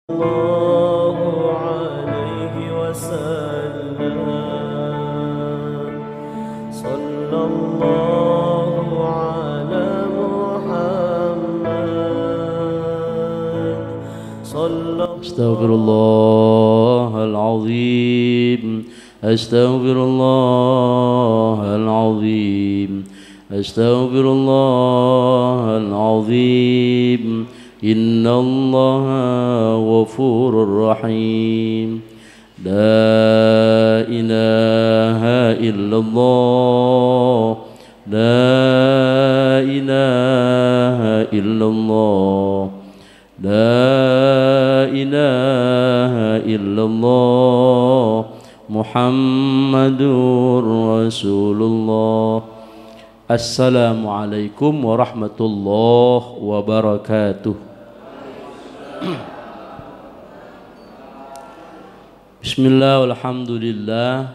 الله عليه وسلم صلى الله على محمد صلى أستغفر الله العظيم أستغفر الله العظيم أستغفر الله العظيم إن الله غفور رحيم لا إله إلا الله لا إله إلا الله لا إله إلا الله محمد رسول الله. Assalamualaikum warahmatullahi wabarakatuh. Bismillah walhamdulillah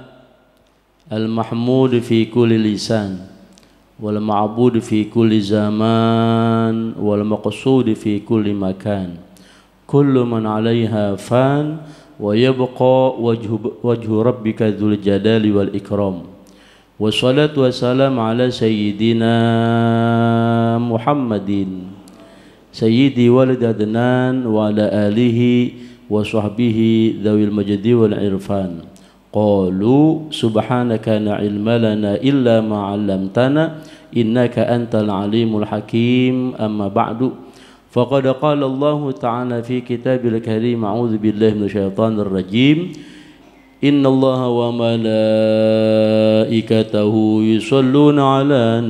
al-mahmud fi kulli lisan wal ma'bud fi kulli zaman wal maqsud fi kulli makan kullu man 'alaiha fan wa yabqa wajhu rabbika dzul jalali wal ikram. Wassalatu wassalamu ala sayyidina Muhammadin sayyidi walad adnan wa ala alihi wa sahbihi dhawil majdi wal irfan. Qalu subhanaka la ilma lana illa ma 'allamtana innaka antal alimul hakim. Amma ba'du, faqad qala Allah ta'ala fi kitabil karim a'udzu billahi minasyaitonir rajim. Inna Allaha wa malaikatahu yusalluna 'alan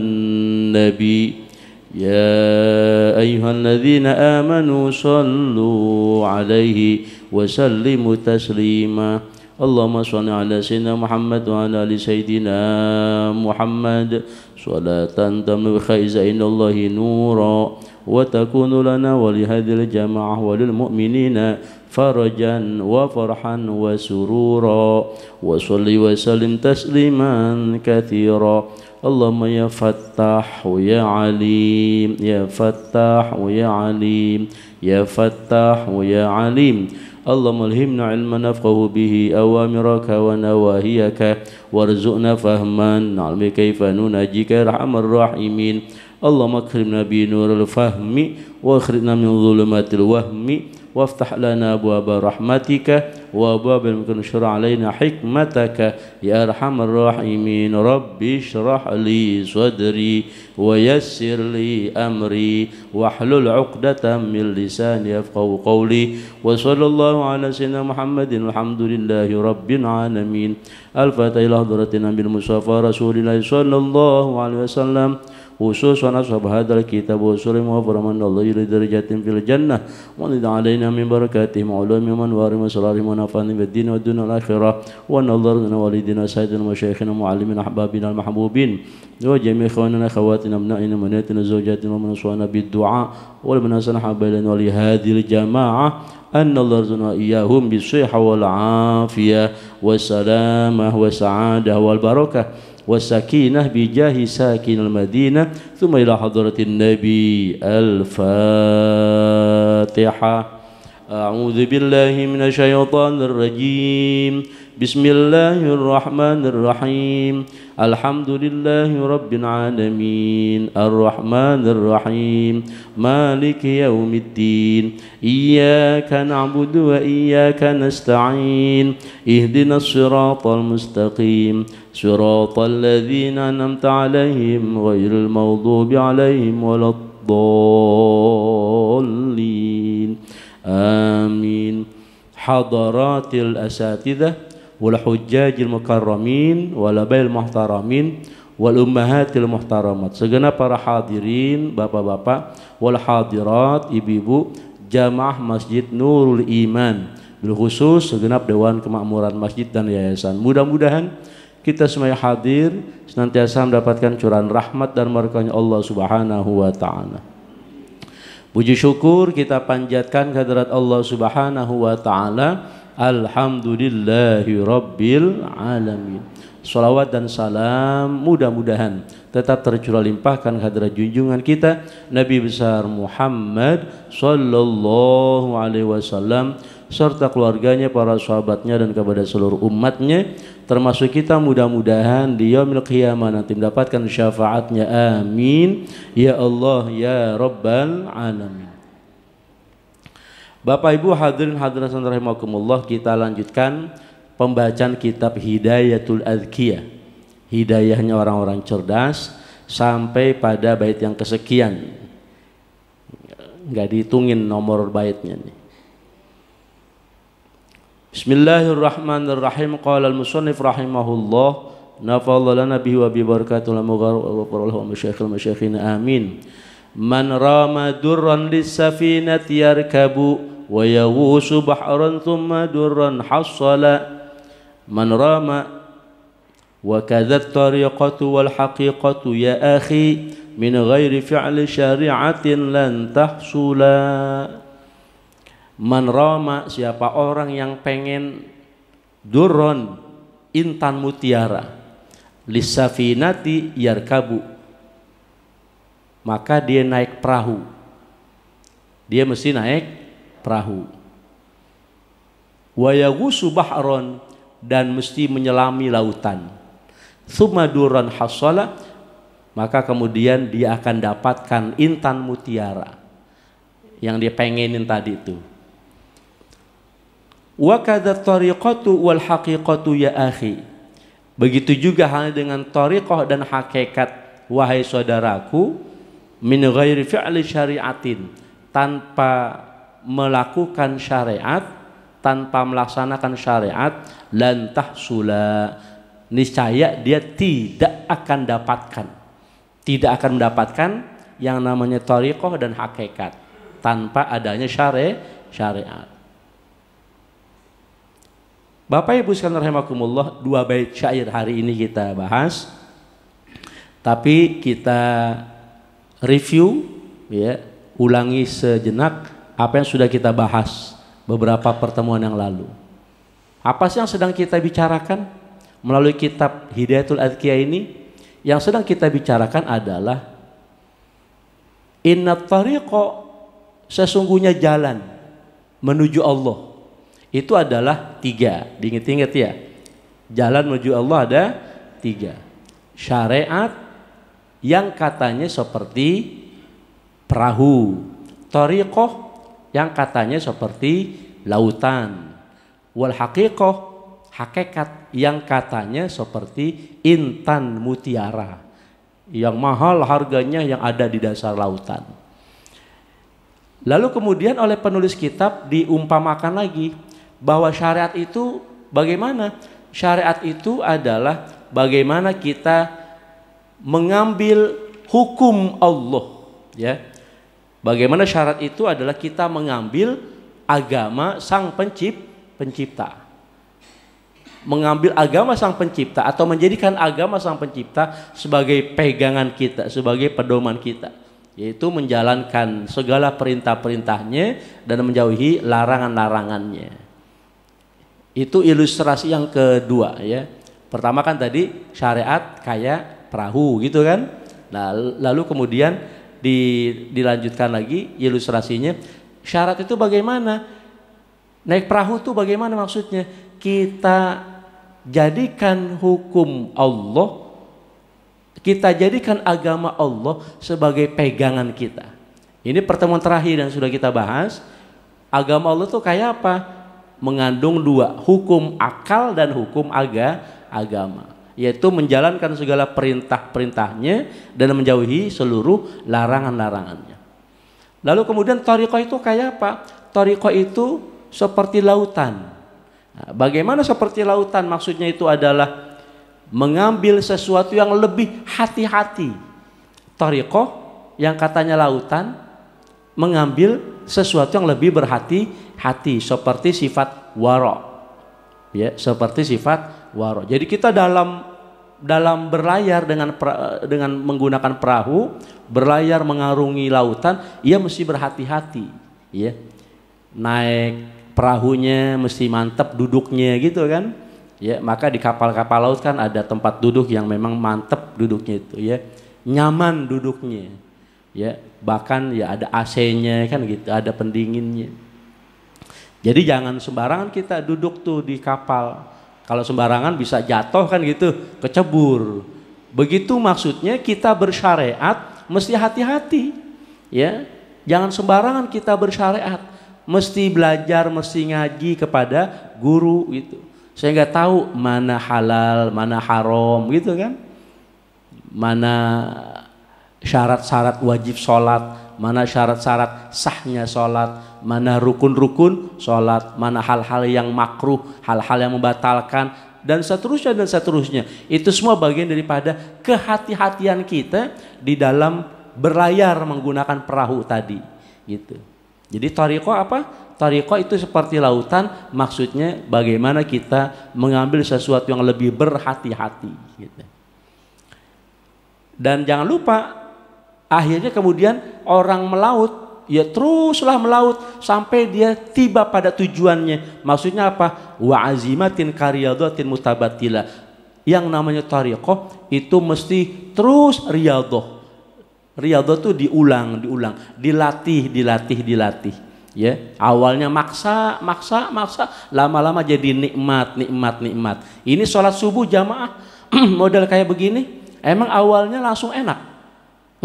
nabi ya ayyuhalladzina amanu sallu 'alaihi wa sallimu taslima. Allahumma shalli 'ala sayyidina Muhammad wa 'ala ali sayyidina Muhammad salatan tamlu bi khaizainallahi nura wa takunu lana wa li hadhil jamaah wa lil mu'minina farajan wa farhan wa surura wa salli wa sallim tasliman katsira. Allahumma ya fattah ya alim ya fattah ya alim ya fattah ya alim. Allahumma alhimna ilman nafqahu bihi awamiraka wa nawahiyaka warzuqna fahman na'lam kaifa nunajika arhamar rahimin. Allahumma akrimna bi nuril fahmi wa akhrijna min dhulumatil wahmi waftah lana abwaaba rahmatika wa abwaaba mulkin syura' alaina hikmataka ya arhamar rahimin. Rabbi shrah li sadri wa yassir li amri wahlul 'uqdatam min lisani yafqahu qawli. Wa sallallahu ala sayyidina Muhammadin walhamdulillahi rabbil alamin. Al-Fatihah ila hadratin nabil mustafa rasulillah sallallahu alaihi wasallam khususan ashab hadzal kitab wa surim wa faramanallahu ila darajatin fil jannah wa nid alaina min barakatihim wa ulumi man warim asrarihim wa nafa'na bid din wa dunya al akhirah wa nadarna walidina sayyidina masyayikhina muallimina ahbabina al mahbubin wa jami' ikhwanina akhawatina abna'ina manatina zawjatina wa man suwana bid du'a wal manasana habailana wa li hadhil jamaah أن الله رزقنا إياهم بالصحة والعافية والسلامة والسعادة والبركة والسكينة بجاه ساكن المدينة ثم إلى حضرة النبي. الفاتحة. أعوذ بالله من الشيطان الرجيم. بسم الله الرحمن الرحيم. الحمد لله رب العالمين الرحمن الرحيم مالك يوم الدين إياك نعبد وإياك نستعين اهدنا الصراط المستقيم صراط الذين أنعمت عليهم غير المغضوب عليهم ولا الضالين آمين. حضرات الأساتذة والحجاج المكرمين walabail muhtaramin wal ummahatil muhtaramat, segenap para hadirin bapak-bapak wal hadirat ibu-ibu jamaah Masjid Nurul Iman, bil khusus segenap dewan kemakmuran masjid dan yayasan. Mudah-mudahan kita semua hadir senantiasa mendapatkan curahan rahmat dan barakahnya Allah Subhanahu wa taala. Puji syukur kita panjatkan kehadirat Allah Subhanahu wa taala Alhamdulillahi Rabbil Alamin. Salawat dan salam mudah-mudahan tetap tercurah limpahkan hadirat junjungan kita Nabi besar Muhammad sallallahu alaihi wasallam serta keluarganya, para sahabatnya dan kepada seluruh umatnya, termasuk kita mudah-mudahan di yaumil qiyamah nanti mendapatkan syafaatnya. Amin ya Allah ya Rabbal Alamin. Bapak Ibu hadirin hadirat rahimakumullah, kita lanjutkan pembacaan kitab Hidayatul Adhkiyah, hidayahnya orang-orang cerdas, sampai pada bait yang kesekian. Enggak dihitungin nomor baitnya nih. Bismillahirrahmanirrahim. Qala al-musannif rahimahullah, nafa'allahu lana bihi wa bi barakatuhu wa masyayikhina amin. Man rama durran lis-safinati yarkabu wa yawusu bahran thumma durran hassala. Man rama wa kadha at-tariqatu wal haqiqatu ya akhi min ghairi fi'li syari'atin lan tahsula. Man rama, siapa orang yang pengen durron, intan mutiara, lissafinati yarkabu, maka dia naik perahu. Dia mesti naik perahu. Wa yaghusu bahron, dan mesti menyelami lautan. Tsumma durran hasala, maka kemudian dia akan dapatkan intan mutiara yang dia pengenin tadi itu. Wa kadza tariqatu wal haqiqatu ya akhi. Begitu juga halnya dengan tariqah dan hakikat, wahai saudaraku, min ghairi fi'li syari'atin, tanpa melakukan syariat, tanpa melaksanakan syariat, lan tahsula, niscaya dia tidak akan mendapatkan yang namanya tariqah dan hakikat tanpa adanya syariat. Bapak Ibu sekalian rahimakumullah, dua bait syair hari ini kita bahas, tapi kita review ya, ulangi sejenak apa yang sudah kita bahas beberapa pertemuan yang lalu. Apa sih yang sedang kita bicarakan melalui kitab Hidayatul Adhkiyah ini? Yang sedang kita bicarakan adalah inna tariqa, sesungguhnya jalan menuju Allah itu adalah tiga. Diingat-ingat ya, jalan menuju Allah ada tiga. Syariat yang katanya seperti perahu, tariqah yang katanya seperti lautan, wal haqiqah, hakikat yang katanya seperti intan mutiara yang mahal harganya, yang ada di dasar lautan. Lalu kemudian oleh penulis kitab diumpamakan lagi bahwa syariat itu bagaimana? Syariat itu adalah bagaimana kita mengambil hukum Allah, ya. Bagaimana syarat itu adalah kita mengambil agama sang pencipta. Mengambil agama sang pencipta atau menjadikan agama sang pencipta sebagai pegangan kita, sebagai pedoman kita, yaitu menjalankan segala perintah-perintahnya dan menjauhi larangan-larangannya. Itu ilustrasi yang kedua ya. Pertama kan tadi syariat kayak perahu gitu kan. Nah, lalu kemudian dilanjutkan lagi ilustrasinya. Syarat itu bagaimana? Naik perahu itu bagaimana maksudnya? Kita jadikan hukum Allah, kita jadikan agama Allah sebagai pegangan kita. Ini pertemuan terakhir yang sudah kita bahas. Agama Allah itu kayak apa? Mengandung dua, hukum akal dan hukum agama, yaitu menjalankan segala perintah-perintahnya dan menjauhi seluruh larangan-larangannya. Lalu kemudian thariqah itu kayak apa? Thariqah itu seperti lautan. Nah, bagaimana seperti lautan? Maksudnya itu adalah mengambil sesuatu yang lebih hati-hati. Thariqah yang katanya lautan, mengambil sesuatu yang lebih berhati-hati, seperti sifat wara, ya, seperti sifat wara. Jadi kita dalam berlayar dengan menggunakan perahu, berlayar mengarungi lautan, ia mesti berhati-hati, ya. Naik perahunya mesti mantep duduknya gitu kan. Ya, maka di kapal-kapal laut kan ada tempat duduk yang memang mantep duduknya itu ya. Nyaman duduknya. Ya, bahkan ya ada AC-nya kan gitu, ada pendinginnya. Jadi jangan sembarangan kita duduk tuh di kapal. Kalau sembarangan bisa jatuh kan gitu, kecebur. Begitu maksudnya kita bersyariat mesti hati-hati. Ya, jangan sembarangan kita bersyariat. Mesti belajar, mesti ngaji kepada guru gitu. Sehingga tahu mana halal, mana haram gitu kan. Mana syarat-syarat wajib sholat, mana syarat-syarat sahnya sholat, mana rukun-rukun sholat, mana hal-hal yang makruh, hal-hal yang membatalkan, dan seterusnya dan seterusnya. Itu semua bagian daripada kehati-hatian kita di dalam berlayar menggunakan perahu tadi gitu. Jadi thariqah apa? Thariqah itu seperti lautan, maksudnya bagaimana kita mengambil sesuatu yang lebih berhati-hati gitu. Dan jangan lupa akhirnya kemudian orang melaut, ya teruslah melaut sampai dia tiba pada tujuannya. Maksudnya apa? Wa azimatin kariyadatin mutabatila. Yang namanya thariqah itu mesti terus riyadhah. Riyadhah itu diulang, dilatih. Ya, awalnya maksa, lama-lama jadi nikmat. Ini sholat subuh jamaah model kayak begini, emang awalnya langsung enak?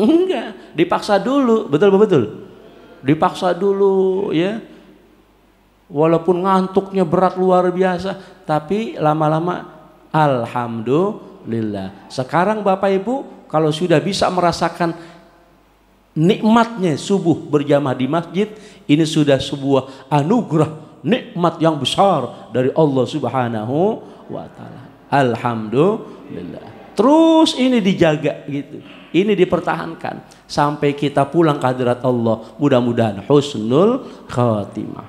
Enggak, dipaksa dulu, betul. Dipaksa dulu ya. Walaupun ngantuknya berat luar biasa, tapi lama-lama alhamdulillah. Sekarang Bapak Ibu kalau sudah bisa merasakan nikmatnya subuh berjamaah di masjid, ini sudah sebuah anugerah, nikmat yang besar dari Allah Subhanahu wa taala. Alhamdulillah. Terus ini dijaga gitu. Ini dipertahankan sampai kita pulang ke hadirat Allah. Mudah-mudahan husnul khatimah.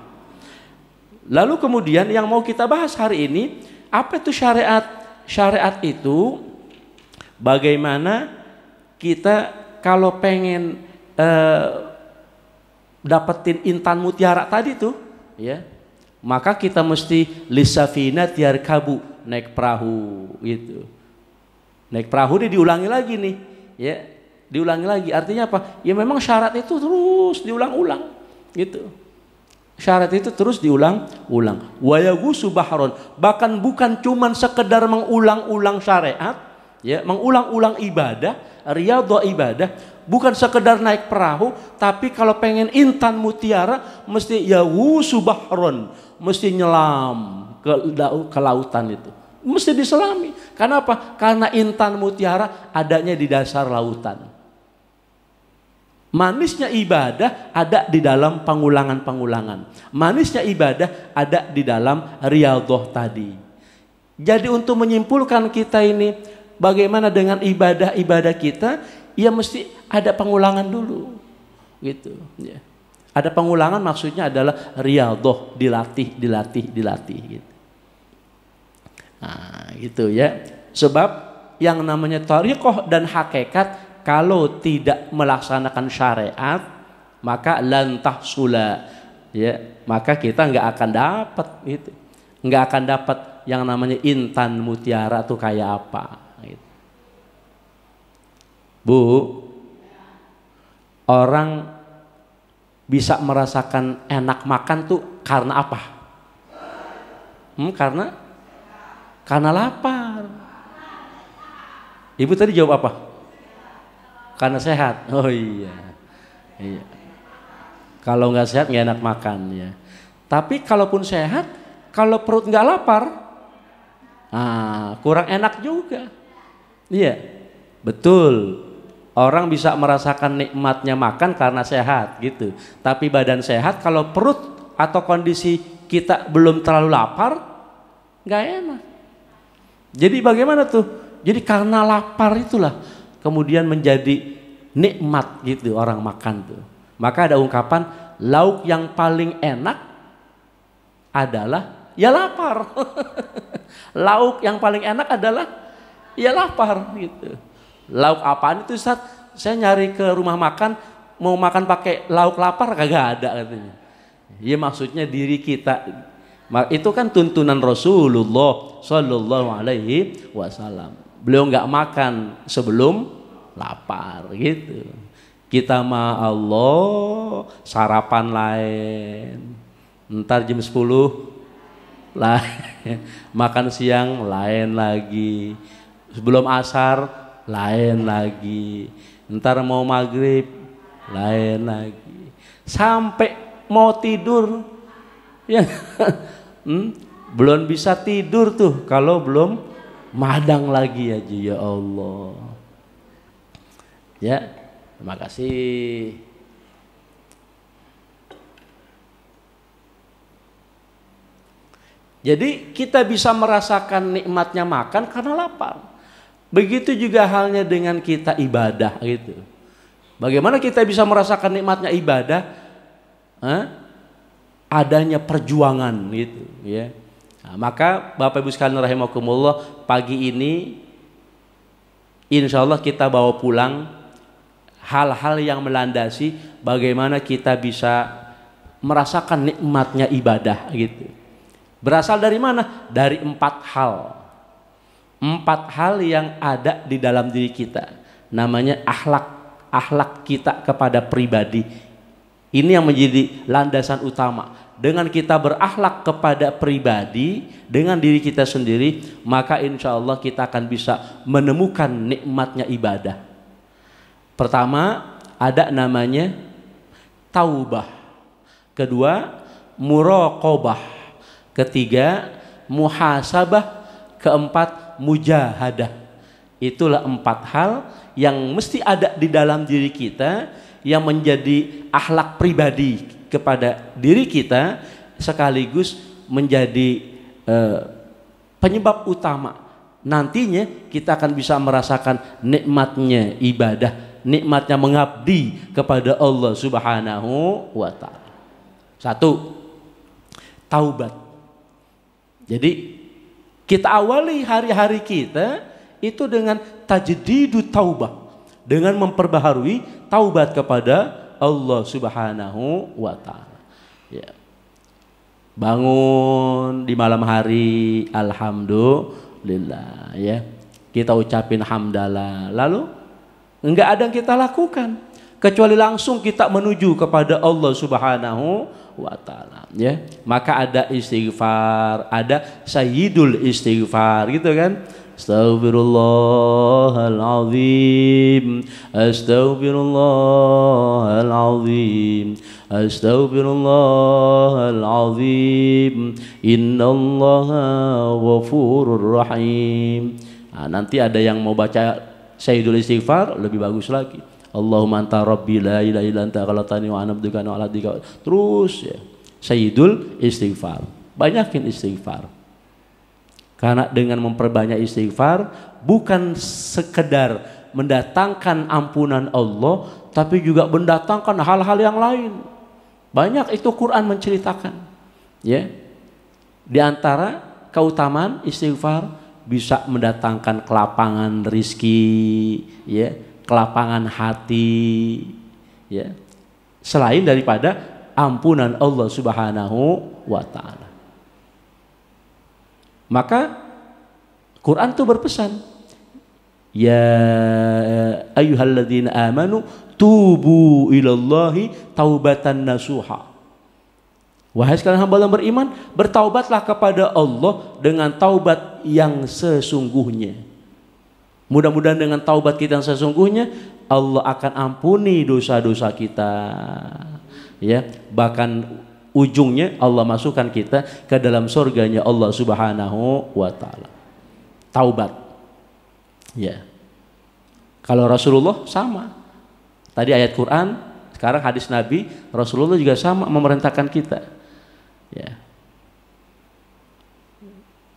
Lalu kemudian yang mau kita bahas hari ini, apa itu syariat? Syariat itu bagaimana kita kalau pengen dapetin intan mutiara tadi tuh, ya, maka kita mesti lisafina tiar kabu, naik perahu gitu. Naik perahu ini diulangi lagi nih, ya, diulangi lagi. Artinya apa? Ya memang syarat itu terus diulang-ulang, gitu. Syarat itu terus diulang-ulang. Wayagusu bahron, bahkan bukan cuman sekedar mengulang-ulang syariat, ya, mengulang-ulang ibadah, riyadhah ibadah. Bukan sekedar naik perahu, tapi kalau pengen intan mutiara mesti yawusu bahron, mesti nyelam ke lautan itu. Mesti diselami. Karena apa? Karena intan mutiara adanya di dasar lautan. Manisnya ibadah ada di dalam pengulangan-pengulangan. Manisnya ibadah ada di dalam riyadhah tadi. Jadi untuk menyimpulkan kita ini bagaimana dengan ibadah-ibadah kita, ya mesti ada pengulangan dulu, gitu. Ya. Ada pengulangan maksudnya adalah riyadhah, dilatih, gitu. Nah, gitu ya. Sebab yang namanya thariqah dan hakikat kalau tidak melaksanakan syariat maka lan tahsula, ya, maka kita nggak akan dapat gitu. Nggak akan dapat yang namanya intan mutiara tuh kayak apa gitu. Bu, orang bisa merasakan enak makan tuh karena apa? Karena lapar. Ibu tadi jawab apa? Karena sehat. Oh iya. Kalau nggak sehat nggak enak makan ya. Tapi kalaupun sehat, kalau perut nggak lapar, kurang enak juga. Iya, betul. Orang bisa merasakan nikmatnya makan karena sehat gitu. Tapi badan sehat, kalau perut atau kondisi kita belum terlalu lapar, nggak enak. Jadi bagaimana tuh? Jadi karena lapar itulah kemudian menjadi nikmat gitu orang makan tuh. Maka ada ungkapan lauk yang paling enak adalah ya lapar. Lauk yang paling enak adalah ya lapar gitu. Lauk apaan itu Ustaz? Saya nyari ke rumah makan mau makan pakai lauk lapar kagak ada katanya. Ya maksudnya diri kita. Itu kan tuntunan Rasulullah Sallallahu Alaihi Wasallam. Beliau nggak makan sebelum lapar gitu. Kita mah Allah sarapan lain, ntar jam 10 lain, makan siang lain lagi, sebelum asar lain lagi, ntar mau maghrib lain lagi, sampai mau tidur ya belum bisa tidur tuh kalau belum madang lagi aja. Ya Allah ya, terima kasih. Jadi kita bisa merasakan nikmatnya makan karena lapar. Begitu juga halnya dengan kita ibadah gitu. Bagaimana kita bisa merasakan nikmatnya ibadah? Adanya perjuangan gitu ya. Nah, maka Bapak Ibu sekalian rahimakumullah, pagi ini insya Allah kita bawa pulang hal-hal yang melandasi bagaimana kita bisa merasakan nikmatnya ibadah gitu. Berasal dari mana? Dari 4 hal. 4 hal yang ada di dalam diri kita. Namanya akhlak kita kepada pribadi. Ini yang menjadi landasan utama. Dengan kita berakhlak kepada pribadi, dengan diri kita sendiri, maka insya Allah kita akan bisa menemukan nikmatnya ibadah. Pertama, ada namanya taubah. Kedua, muraqabah. Ketiga, muhasabah. Keempat, mujahadah. Itulah 4 hal yang mesti ada di dalam diri kita, yang menjadi akhlak pribadi kepada diri kita, sekaligus menjadi penyebab utama nantinya kita akan bisa merasakan nikmatnya ibadah, nikmatnya mengabdi kepada Allah Subhanahu wa Ta'ala. 1, taubat. Jadi kita awali hari-hari kita itu dengan tajdidu taubah, dengan memperbaharui taubat kepada Allah Subhanahu wa Ta'ala. Ya. Bangun di malam hari, alhamdulillah ya. Kita ucapin hamdalah. Lalu enggak ada yang kita lakukan kecuali langsung kita menuju kepada Allah Subhanahu wa Ta'ala ya. Maka ada istighfar, ada sayyidul istighfar gitu kan. Astaghfirullahaladzim, astaghfirullahaladzim, astaghfirullahaladzim, innallaha ghafurur rahim. Nah, nanti ada yang mau baca sayyidul istighfar lebih bagus lagi. Allahumma anta rabbi la ilaha illa anta khalaqtani wa ana abduka wa ala dika. Terus ya, sayyidul istighfar. Banyakin istighfar. Karena dengan memperbanyak istighfar bukan sekedar mendatangkan ampunan Allah, tapi juga mendatangkan hal-hal yang lain. Banyak itu Quran menceritakan. Ya. Di antara keutamaan istighfar bisa mendatangkan kelapangan rizki, ya, kelapangan hati, ya. Selain daripada ampunan Allah Subhanahu wa Ta'ala. Maka Quran itu berpesan, ya ayyuhalladzina amanu tubu ilallahi taubatan nasuha. Wahai sekalian hamba yang beriman, bertaubatlah kepada Allah dengan taubat yang sesungguhnya. Mudah-mudahan dengan taubat kita yang sesungguhnya Allah akan ampuni dosa-dosa kita. Ya, bahkan ujungnya Allah masukkan kita ke dalam surganya Allah Subhanahu wa Ta'ala. Taubat. Ya. Kalau Rasulullah sama. Tadi ayat Quran, sekarang hadis Nabi, Rasulullah juga sama memerintahkan kita. Ya.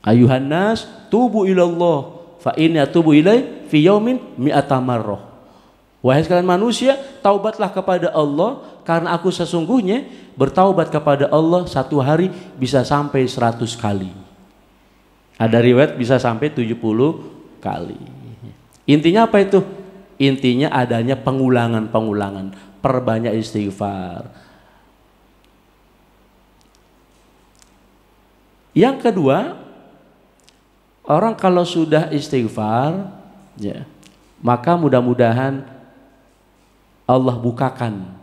Ayuhan nas tubu ilallah fa in atubu ilai fi yaumin mi'ata marrah. Wahai sekalian manusia, taubatlah kepada Allah, karena aku sesungguhnya bertaubat kepada Allah satu hari bisa sampai 100 kali. Ada riwayat bisa sampai 70 kali. Intinya apa itu? Intinya adanya pengulangan-pengulangan, perbanyak istighfar. Yang kedua, orang kalau sudah istighfar, ya, maka mudah-mudahan Allah bukakan,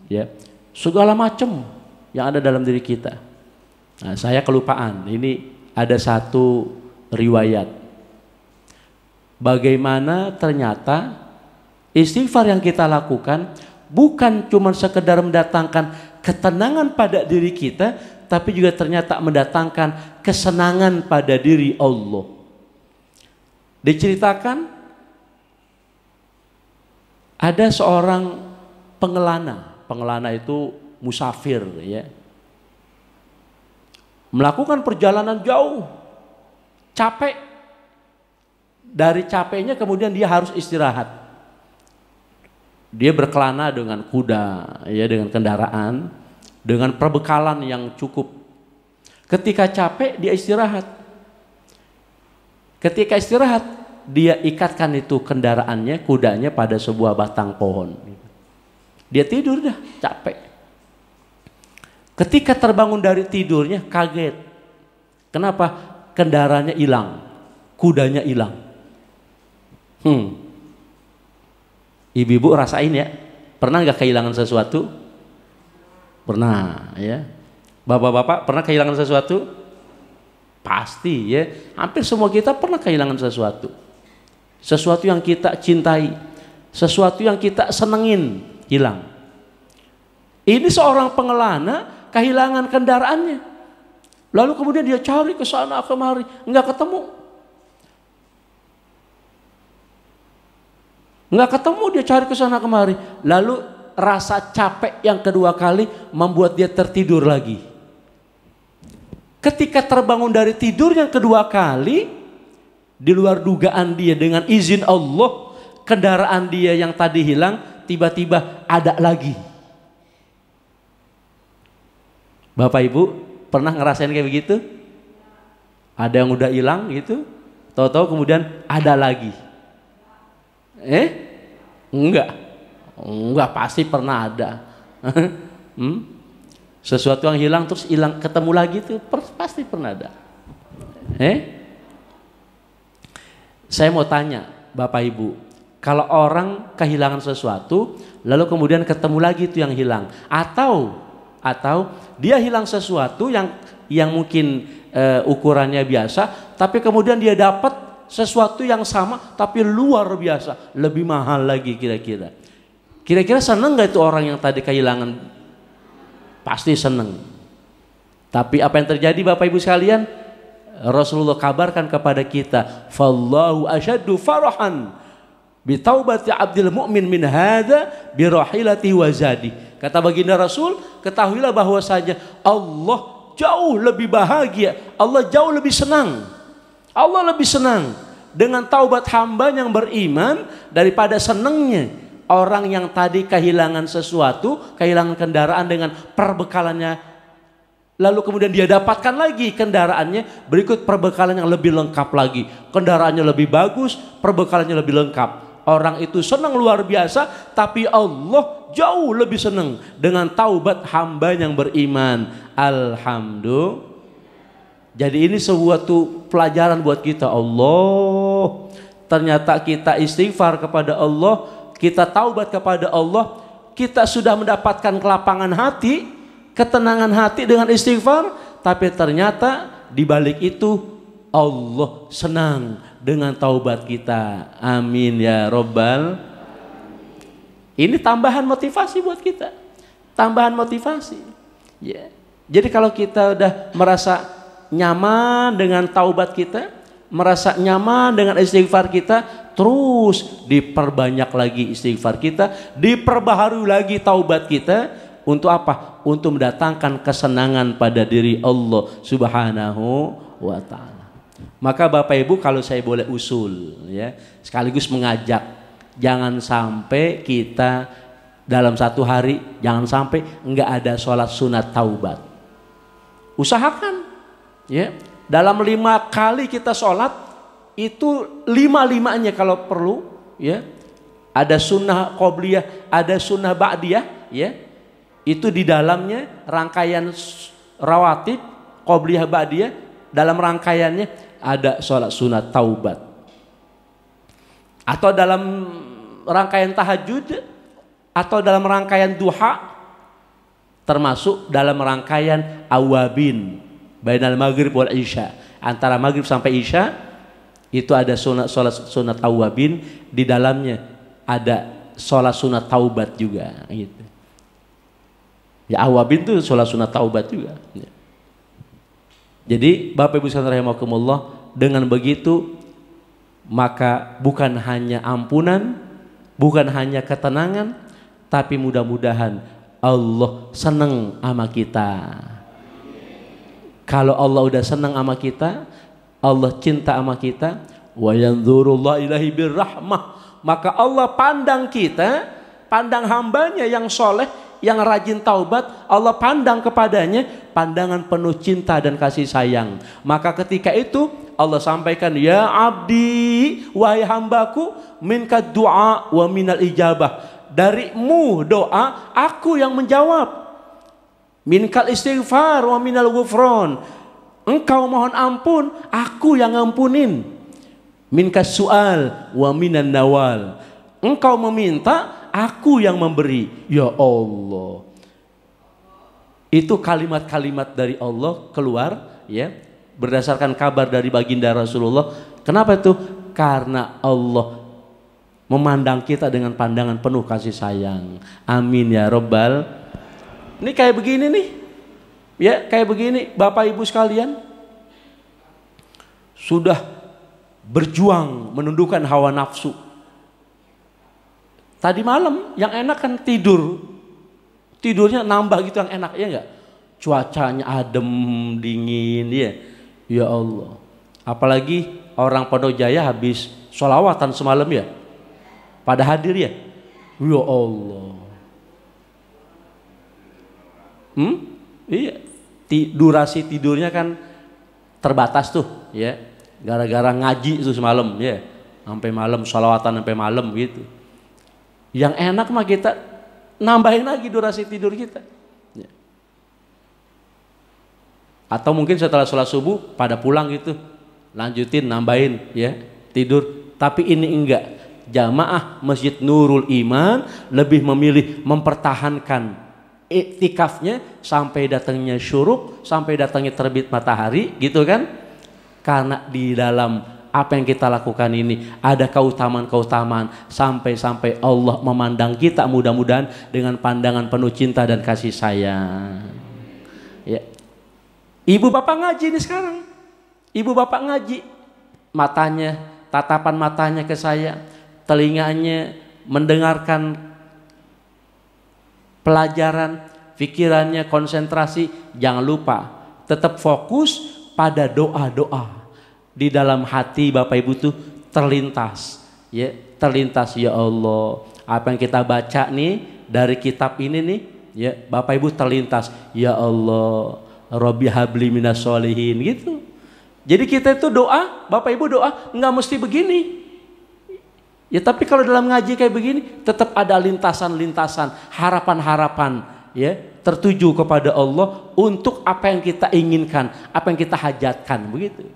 ya, segala macam yang ada dalam diri kita. Nah, saya kelupaan. Ini ada satu riwayat bagaimana ternyata istighfar yang kita lakukan bukan cuma sekedar mendatangkan ketenangan pada diri kita, tapi juga ternyata mendatangkan kesenangan pada diri Allah. Diceritakan ada seorang pengelana itu musafir, ya, melakukan perjalanan jauh, capek. Dari capeknya kemudian dia harus istirahat. Dia berkelana dengan kuda, ya, dengan kendaraan, dengan perbekalan yang cukup. Ketika capek dia istirahat. Ketika istirahat dia ikatkan itu kendaraannya, kudanya pada sebuah batang pohon. Dia tidur dah, capek. Ketika terbangun dari tidurnya kaget. Kenapa? Kendaraannya hilang, kudanya hilang. Ibu-ibu rasain ya, pernah nggak kehilangan sesuatu? Pernah, ya. Bapak-bapak pernah kehilangan sesuatu? Pasti, ya. Hampir semua kita pernah kehilangan sesuatu. Sesuatu yang kita cintai, sesuatu yang kita senengin, hilang. Ini seorang pengelana kehilangan kendaraannya. Lalu kemudian dia cari ke sana kemari, nggak ketemu. Nggak ketemu, dia cari ke sana kemari. Lalu rasa capek yang kedua kali membuat dia tertidur lagi. Ketika terbangun dari tidur yang kedua kali, di luar dugaan dia, dengan izin Allah, kendaraan dia yang tadi hilang tiba-tiba ada lagi. Bapak Ibu pernah ngerasain kayak begitu? Ada yang udah hilang gitu, tahu-tahu kemudian ada lagi. Enggak, pasti pernah ada. Sesuatu yang hilang terus hilang ketemu lagi itu pasti pernah ada. Saya mau tanya Bapak Ibu, kalau orang kehilangan sesuatu lalu kemudian ketemu lagi itu yang hilang, atau dia hilang sesuatu yang mungkin ukurannya biasa, tapi kemudian dia dapat sesuatu yang sama tapi luar biasa, lebih mahal lagi, kira-kira seneng gak itu orang yang tadi kehilangan? Pasti seneng. Tapi apa yang terjadi Bapak Ibu sekalian? Rasulullah kabarkan kepada kita, fallahu asyaddu farahan bitaubati abdil mu'min min hadza birahilati wa zadi. Kata baginda Rasul, ketahuilah bahwasanya Allah jauh lebih bahagia, Allah jauh lebih senang, Allah lebih senang dengan taubat hamba yang beriman daripada senangnya orang yang tadi kehilangan sesuatu, kehilangan kendaraan dengan perbekalannya, lalu kemudian dia dapatkan lagi kendaraannya berikut perbekalan yang lebih lengkap lagi, kendaraannya lebih bagus, perbekalannya lebih lengkap. Orang itu senang luar biasa, tapi Allah jauh lebih senang dengan taubat hamba yang beriman. Alhamdulillah. Jadi ini suatu pelajaran buat kita. Allah, ternyata kita istighfar kepada Allah, kita taubat kepada Allah, kita sudah mendapatkan kelapangan hati, ketenangan hati dengan istighfar, tapi ternyata di balik itu Allah senang dengan taubat kita. Amin ya Rabbal. Ini tambahan motivasi buat kita, tambahan motivasi. Ya. Jadi kalau kita udah merasa nyaman dengan taubat kita, merasa nyaman dengan istighfar kita, terus diperbanyak lagi istighfar kita, diperbaharui lagi taubat kita. Untuk apa? Untuk mendatangkan kesenangan pada diri Allah Subhanahu wa ta'ala. Maka Bapak Ibu, kalau saya boleh usul, ya, sekaligus mengajak, jangan sampai kita dalam satu hari, jangan sampai enggak ada sholat sunat taubat. Usahakan, ya, dalam 5 kali kita sholat itu 5-5-nya kalau perlu, ya, ada sunnah qobliyah, ada sunnah ba'diyah, ya, itu di dalamnya rangkaian rawatib qobliyah ba'diyah dalam rangkaiannya ada sholat sunat taubat. Atau dalam rangkaian tahajud, atau dalam rangkaian duha, termasuk dalam rangkaian awabin bainal maghrib wal isya, antara maghrib sampai isya itu ada sholat sunat awabin, di dalamnya ada sholat sunat taubat juga gitu. Ya awabin itu sholat sunat taubat juga. Jadi Bapak Ibu sekalian rahimakumullah, dengan begitu maka bukan hanya ampunan, bukan hanya ketenangan, tapi mudah-mudahan Allah senang sama kita. Kalau Allah udah senang sama kita, Allah cinta sama kita, wa yanzurullahu ilaihi birrahmah, maka Allah pandang kita, pandang hambanya yang soleh, yang rajin taubat, Allah pandang kepadanya pandangan penuh cinta dan kasih sayang. Maka ketika itu Allah sampaikan, ya abdi, wahai hambaku, minka du'a wa minal ijabah, darimu doa, aku yang menjawab. Minkal istighfar wa minal ghufran, engkau mohon ampun, aku yang ngampunin. Minkas su'al wa minan nawal, engkau meminta, aku yang memberi. Ya Allah, itu kalimat-kalimat dari Allah keluar ya, berdasarkan kabar dari baginda Rasulullah. Kenapa itu? Karena Allah memandang kita dengan pandangan penuh kasih sayang. Amin ya Rabbal. Ini kayak begini nih, ya kayak begini Bapak Ibu sekalian, sudah berjuang menundukkan hawa nafsu. Tadi malam yang enak kan tidurnya nambah gitu yang enak, ya enggak? Cuacanya adem, dingin, ya Allah. Apalagi orang Pondok Jaya habis sholawatan semalam ya, pada hadir ya Allah. Iya, durasi tidurnya kan terbatas tuh ya, gara-gara ngaji itu semalam ya, sampai malam, sholawatan sampai malam gitu. Yang enak mah kita nambahin lagi durasi tidur kita ya. Atau mungkin setelah sholat subuh pada pulang gitu, lanjutin nambahin ya tidur. Tapi ini enggak, jamaah Masjid Nurul Iman lebih memilih mempertahankan iktikafnya sampai datangnya syuruk, sampai datangnya terbit matahari gitu kan. Karena di dalam apa yang kita lakukan ini ada keutamaan-keutamaan, sampai-sampai Allah memandang kita mudah-mudahan dengan pandangan penuh cinta dan kasih sayang ya. Ibu bapak ngaji nih sekarang, ibu bapak ngaji, matanya, tatapan matanya ke saya, telinganya mendengarkan pelajaran, pikirannya konsentrasi. Jangan lupa tetap fokus pada doa-doa. Di dalam hati Bapak Ibu tuh terlintas ya, terlintas ya Allah, apa yang kita baca nih dari kitab ini nih ya, Bapak Ibu terlintas ya Allah, Robbi habli minas sholihin gitu. Jadi kita itu doa, Bapak Ibu doa nggak mesti begini ya, tapi kalau dalam ngaji kayak begini tetap ada lintasan-lintasan, harapan-harapan ya, tertuju kepada Allah untuk apa yang kita inginkan, apa yang kita hajatkan begitu.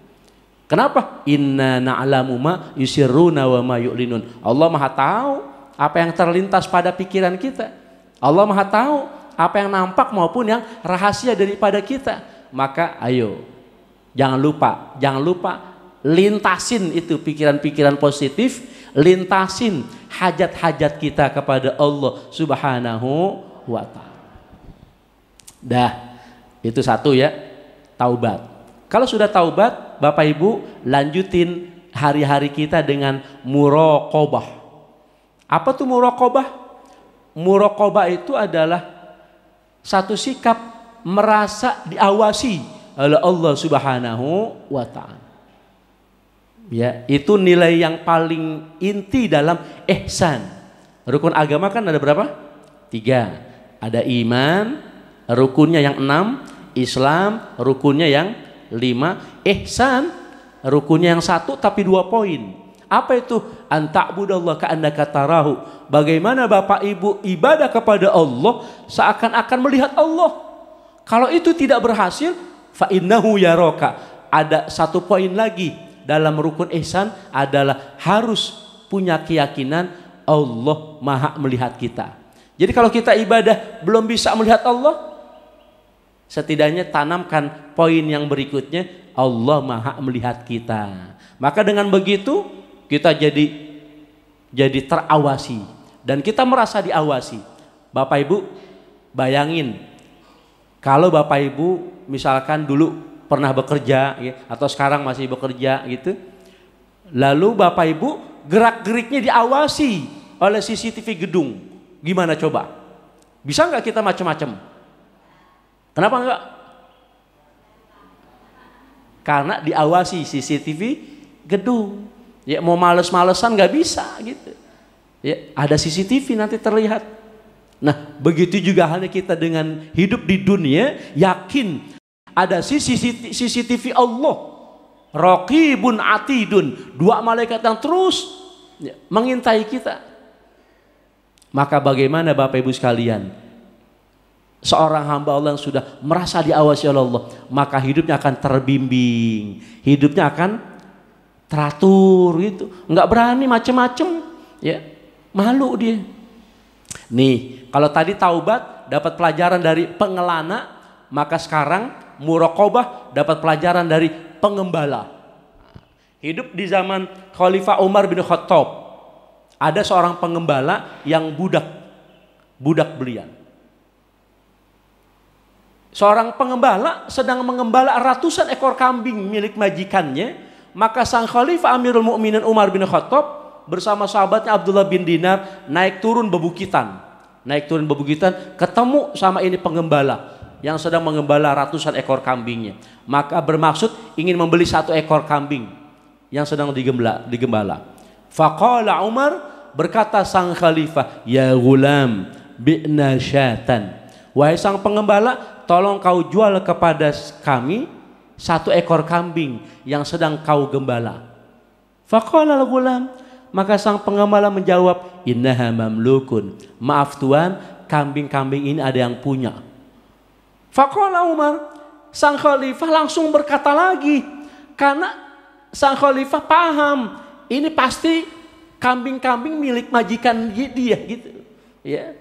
Kenapa? Inna na'lamu ma yusirruna wa ma yu'linun. Allah Maha tahu apa yang terlintas pada pikiran kita. Allah Maha tahu apa yang nampak maupun yang rahasia daripada kita. Maka ayo, jangan lupa lintasin itu pikiran-pikiran positif, lintasin hajat-hajat kita kepada Allah Subhanahu wa ta'ala. Dah, itu satu ya, taubat. Kalau sudah taubat, Bapak Ibu lanjutin hari-hari kita dengan muraqabah. Apa tuh muraqabah? Muraqabah itu adalah satu sikap merasa diawasi oleh Allah Subhanahu wa ta'ala. Ya, itu nilai yang paling inti dalam ihsan. Rukun agama kan ada berapa? 3. Ada iman, rukunnya yang 6, Islam, rukunnya yang 5, ihsan, rukunnya yang 1 tapi 2 poin. Apa itu? Anta'budallah ka'annaka tarahu. Bagaimana Bapak Ibu ibadah kepada Allah seakan-akan melihat Allah. Kalau itu tidak berhasil, fa innahu yaraka. ada satu poin lagi dalam rukun ihsan adalah harus punya keyakinan Allah Maha melihat kita. Jadi kalau kita ibadah belum bisa melihat Allah, setidaknya tanamkan poin yang berikutnya, Allah Maha melihat kita. Maka dengan begitu kita jadi terawasi dan kita merasa diawasi. Bapak Ibu bayangin kalau Bapak Ibu misalkan dulu pernah bekerja ya, atau sekarang masih bekerja gitu, lalu Bapak Ibu gerak-geriknya diawasi oleh CCTV gedung, gimana coba? Bisa nggak kita macam-macam? Kenapa enggak? Karena diawasi CCTV gedung. Ya mau males-malesan nggak bisa gitu. Ya ada CCTV nanti terlihat. Nah begitu juga halnya kita dengan hidup di dunia, yakin ada CCTV Allah, Raqibun Atidun, dua malaikat yang terus mengintai kita. Maka bagaimana Bapak Ibu sekalian, seorang hamba Allah yang sudah merasa diawasi oleh Allah, maka hidupnya akan terbimbing, hidupnya akan teratur gitu, nggak berani macem-macem, ya malu dia. Nih kalau tadi taubat dapat pelajaran dari pengelana, maka sekarang muraqabah dapat pelajaran dari pengembala. Hidup di zaman Khalifah Umar bin Khattab, ada seorang pengembala yang budak belian. Seorang pengembala sedang mengembala ratusan ekor kambing milik majikannya. Maka sang Khalifah Amirul Mukminin Umar bin Khattab bersama sahabatnya Abdullah bin Dinar naik turun bebukitan, ketemu sama ini pengembala yang sedang mengembala ratusan ekor kambingnya. Maka bermaksud ingin membeli satu ekor kambing yang sedang digembala. Faqala Umar, berkata sang Khalifah, ya gulam bi'na syatan, wahai sang pengembala, tolong kau jual kepada kami satu ekor kambing yang sedang kau gembala. Faqala al-gulam, maka sang pengembala menjawab, innaha mamlukun, maaf tuan, kambing-kambing ini ada yang punya. Faqala Umar, sang khalifah langsung berkata lagi, karena sang khalifah paham ini pasti kambing-kambing milik majikan dia gitu ya.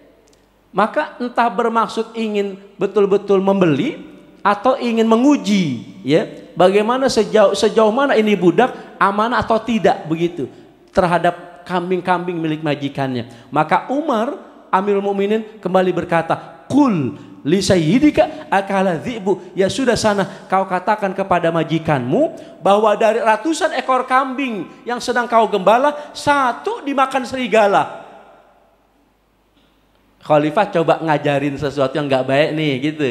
Maka entah bermaksud ingin betul-betul membeli atau ingin menguji ya, bagaimana sejauh mana ini budak amanah atau tidak begitu terhadap kambing-kambing milik majikannya. Maka Umar Amirul Mukminin kembali berkata, qul li sayyidika akala dhi'bu, ya sudah sana kau katakan kepada majikanmu bahwa dari ratusan ekor kambing yang sedang kau gembala, satu dimakan serigala. Khalifah coba ngajarin sesuatu yang nggak baik nih gitu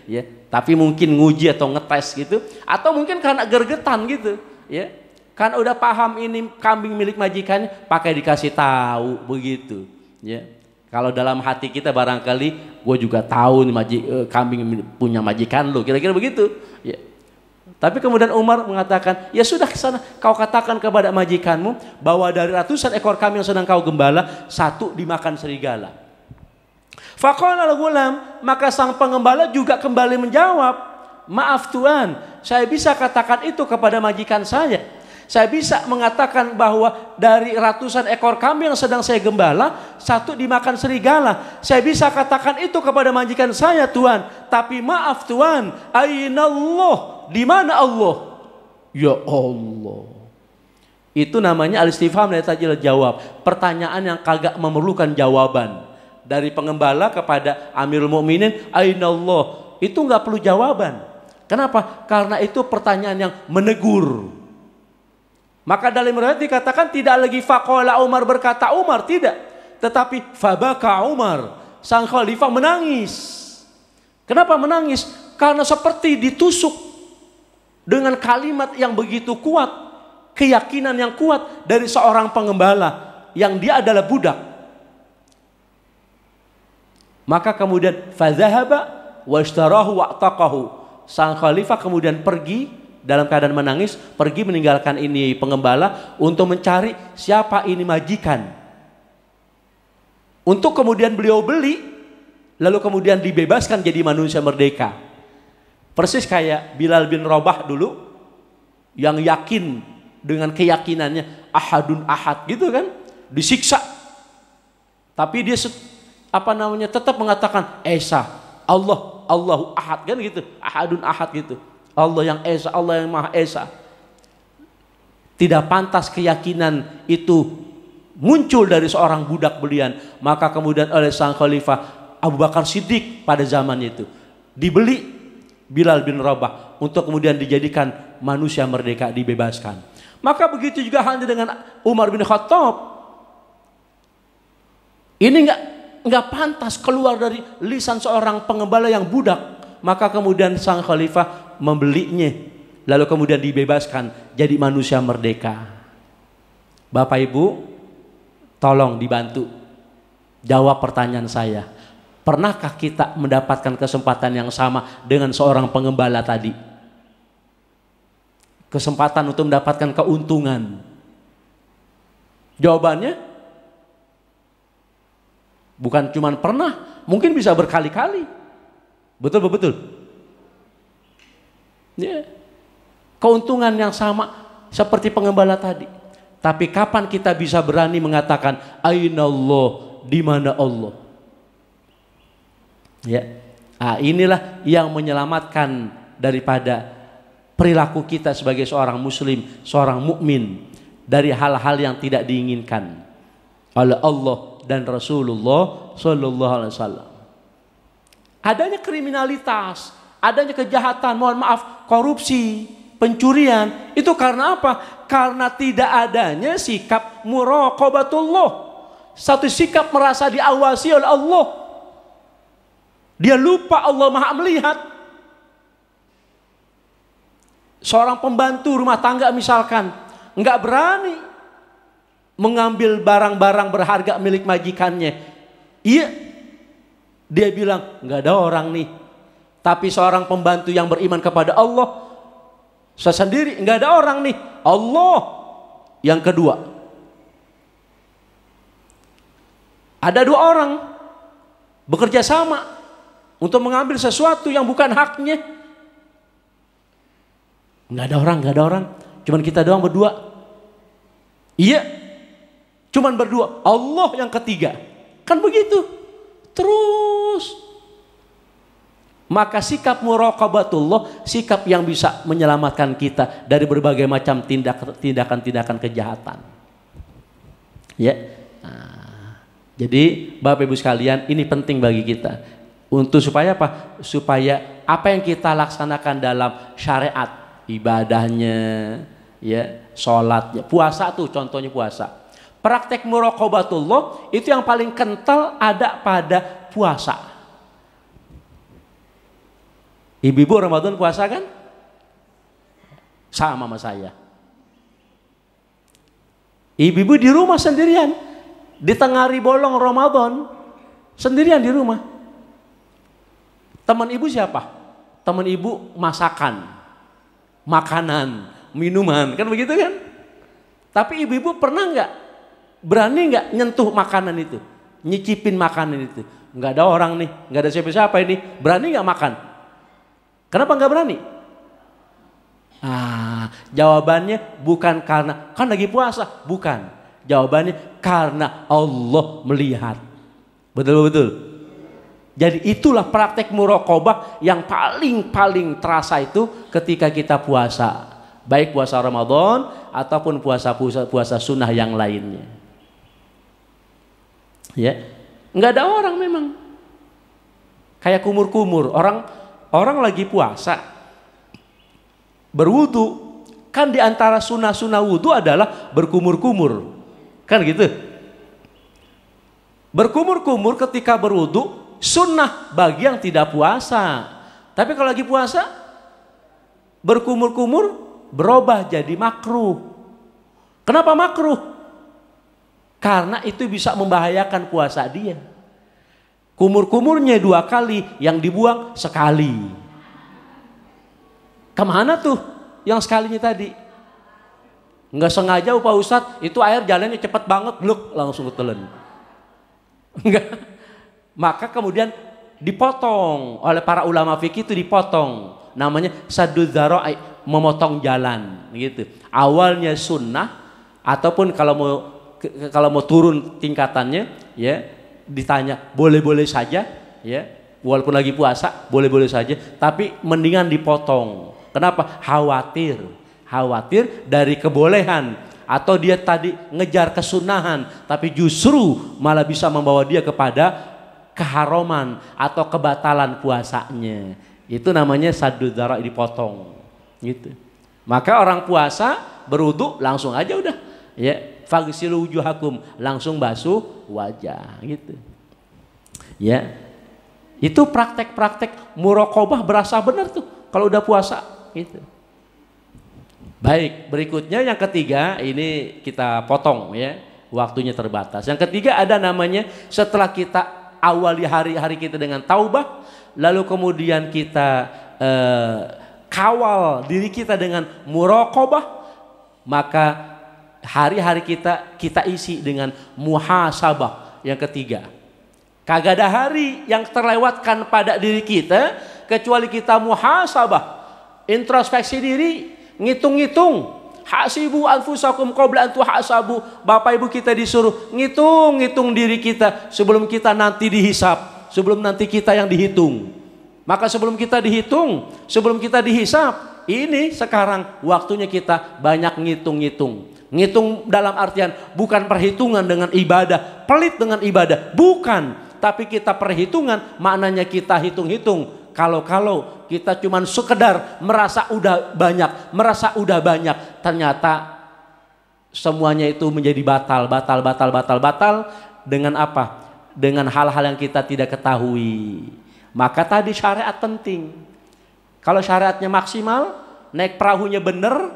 ya, tapi mungkin nguji atau ngetes gitu, atau mungkin karena gergetan gitu ya, kan udah paham ini kambing milik majikannya, pakai dikasih tahu begitu ya. Kalau dalam hati kita barangkali gue juga tahu nih kambing punya majikan lu, kira-kira begitu ya. Tapi kemudian Umar mengatakan, ya sudah kesana kau katakan kepada majikanmu bahwa dari ratusan ekor kambing yang sedang kau gembala, satu dimakan serigala. Faqala al-ghulam, maka sang pengembala juga kembali menjawab, maaf tuan, saya bisa katakan itu kepada majikan saya. Saya bisa mengatakan bahwa dari ratusan ekor kambing yang sedang saya gembala, satu dimakan serigala. Saya bisa katakan itu kepada majikan saya tuan. Tapi maaf tuan, aina Allah, di mana Allah? Ya Allah. Itu namanya al-istifham la yatajil jawab, pertanyaan yang kagak memerlukan jawaban. Dari pengembala kepada Amirul Mukminin, aina Allah, itu nggak perlu jawaban. Kenapa? Karena itu pertanyaan yang menegur. Maka dalam riwayat dikatakan tidak lagi faqala Umar, berkata Umar, tidak, tetapi fabaka Umar, sang khalifah menangis. Kenapa menangis? Karena seperti ditusuk dengan kalimat yang begitu kuat, keyakinan yang kuat dari seorang pengembala yang dia adalah budak. Maka kemudian fadzahaba washtarahu wa'taqahu, sang khalifah kemudian pergi dalam keadaan menangis, pergi meninggalkan ini pengembala untuk mencari siapa ini majikan, untuk kemudian beliau beli, lalu kemudian dibebaskan jadi manusia merdeka. Persis kayak Bilal bin Rabah dulu yang yakin dengan keyakinannya ahadun ahad gitu kan, disiksa. Tapi dia tetap mengatakan Esa, Allah, Allahu ahad kan gitu, ahadun ahad gitu. Allah yang Esa, Allah yang Maha Esa. Tidak pantas keyakinan itu muncul dari seorang budak belian. Maka kemudian oleh sang khalifah Abu Bakar Siddiq pada zaman itu dibeli Bilal bin Rabah untuk kemudian dijadikan manusia merdeka, dibebaskan. Maka begitu juga halnya dengan Umar bin Khattab. Ini nggak pantas keluar dari lisan seorang pengembala yang budak. Maka kemudian sang khalifah membelinya, lalu kemudian dibebaskan jadi manusia merdeka. Bapak Ibu, tolong dibantu jawab pertanyaan saya. Pernahkah kita mendapatkan kesempatan yang sama dengan seorang pengembala tadi? Kesempatan untuk mendapatkan keuntungan. Jawabannya bukan cuma pernah, mungkin bisa berkali-kali. Betul. Ya. Keuntungan yang sama seperti pengembala tadi. Tapi kapan kita bisa berani mengatakan Aina Allah, di mana Allah? Ya. Nah, inilah yang menyelamatkan daripada perilaku kita sebagai seorang muslim, seorang mukmin dari hal-hal yang tidak diinginkan oleh Allah dan Rasulullah sallallahu alaihi wasallam. Adanya kriminalitas, adanya kejahatan, mohon maaf, korupsi, pencurian, itu karena apa? Karena tidak adanya sikap muraqabatullah. Satu sikap merasa diawasi oleh Allah. Dia lupa Allah Maha melihat. Seorang pembantu rumah tangga misalkan nggak berani mengambil barang-barang berharga milik majikannya. Iya, dia bilang nggak ada orang nih. Tapi seorang pembantu yang beriman kepada Allah, saya sendiri nggak ada orang nih. Allah. Yang kedua, ada dua orang bekerja sama untuk mengambil sesuatu yang bukan haknya. Nggak ada orang. Cuman kita doang berdua. Iya, cuman berdua. Allah yang ketiga. Kan begitu. Terus. Maka sikap muraqabatullah, sikap yang bisa menyelamatkan kita dari berbagai macam tindakan-tindakan kejahatan. Ya. Nah, jadi Bapak Ibu sekalian, ini penting bagi kita. Untuk supaya apa? Supaya apa yang kita laksanakan dalam syariat, ibadahnya, ya, sholatnya, puasa tuh contohnya puasa. Praktek muraqabatullah itu yang paling kental ada pada puasa. Ibu-ibu Ramadan puasa kan? Sama saya. Ibu-ibu di rumah sendirian, di tengah bolong Ramadan, sendirian di rumah. Teman ibu siapa? Teman ibu masakan, makanan, minuman, kan begitu kan? Tapi ibu-ibu pernah nggak, berani nggak nyentuh makanan itu, nyicipin makanan itu? Nggak ada orang nih, nggak ada siapa-siapa ini, berani nggak makan? Kenapa nggak berani? Jawabannya bukan karena kan lagi puasa, bukan. Jawabannya karena Allah melihat. Betul. Jadi itulah praktek muraqabah yang paling terasa itu ketika kita puasa. Baik puasa Ramadan ataupun puasa sunnah yang lainnya. Ya. Enggak ada orang memang. Kayak kumur-kumur, orang lagi puasa berwudu. Kan di antara sunnah-sunnah wudu adalah berkumur-kumur. Kan gitu. Berkumur-kumur ketika berwudu sunnah bagi yang tidak puasa. Tapi kalau lagi puasa berkumur-kumur berubah jadi makruh. Kenapa makruh? Karena itu bisa membahayakan puasa dia. Kumur-kumurnya 2 kali, yang dibuang sekali. Kemana tuh yang sekalinya tadi? Nggak sengaja Pak Ustadz, itu air jalannya cepet banget, bluk, langsung ketelen. Enggak. Maka kemudian dipotong oleh para ulama fikih, itu dipotong. Namanya saddu dzara'i, memotong jalan gitu. Awalnya sunnah, ataupun kalau mau turun tingkatannya ya ditanya boleh-boleh saja ya, walaupun lagi puasa boleh-boleh saja, tapi mendingan dipotong. Kenapa? Khawatir dari kebolehan, atau dia tadi ngejar kesunahan tapi justru malah bisa membawa dia kepada keharaman atau kebatalan puasanya. Itu namanya saddu dzara, dipotong gitu. Maka orang puasa berwudu langsung aja udah ya, fagsilu wujuhakum, langsung basuh wajah gitu. Ya. Itu praktek-praktek muraqabah berasa benar tuh kalau udah puasa gitu. Baik, berikutnya yang ketiga, ini kita potong ya, waktunya terbatas. Yang ketiga ada namanya setelah kita awali hari-hari kita dengan taubah, lalu kemudian kita kawal diri kita dengan muraqabah, maka hari-hari kita isi dengan muhasabah. Yang ketiga, kagak ada hari yang terlewatkan pada diri kita kecuali kita muhasabah, introspeksi diri, ngitung-ngitung. Hasibu anfusakum qabla an tuhasabu. Bapak Ibu kita disuruh ngitung-ngitung diri kita sebelum kita nanti dihisap, sebelum nanti kita yang dihitung. Maka sebelum kita dihitung, sebelum kita dihisap, ini sekarang waktunya kita banyak ngitung-ngitung. Ngitung dalam artian bukan perhitungan dengan ibadah, pelit dengan ibadah, bukan. Tapi kita perhitungan maknanya kita hitung-hitung. Kalau kita cuman sekedar merasa udah banyak, ternyata semuanya itu menjadi batal dengan apa? Dengan hal-hal yang kita tidak ketahui. Maka tadi syariat penting. Kalau syariatnya maksimal, naik perahunya benar,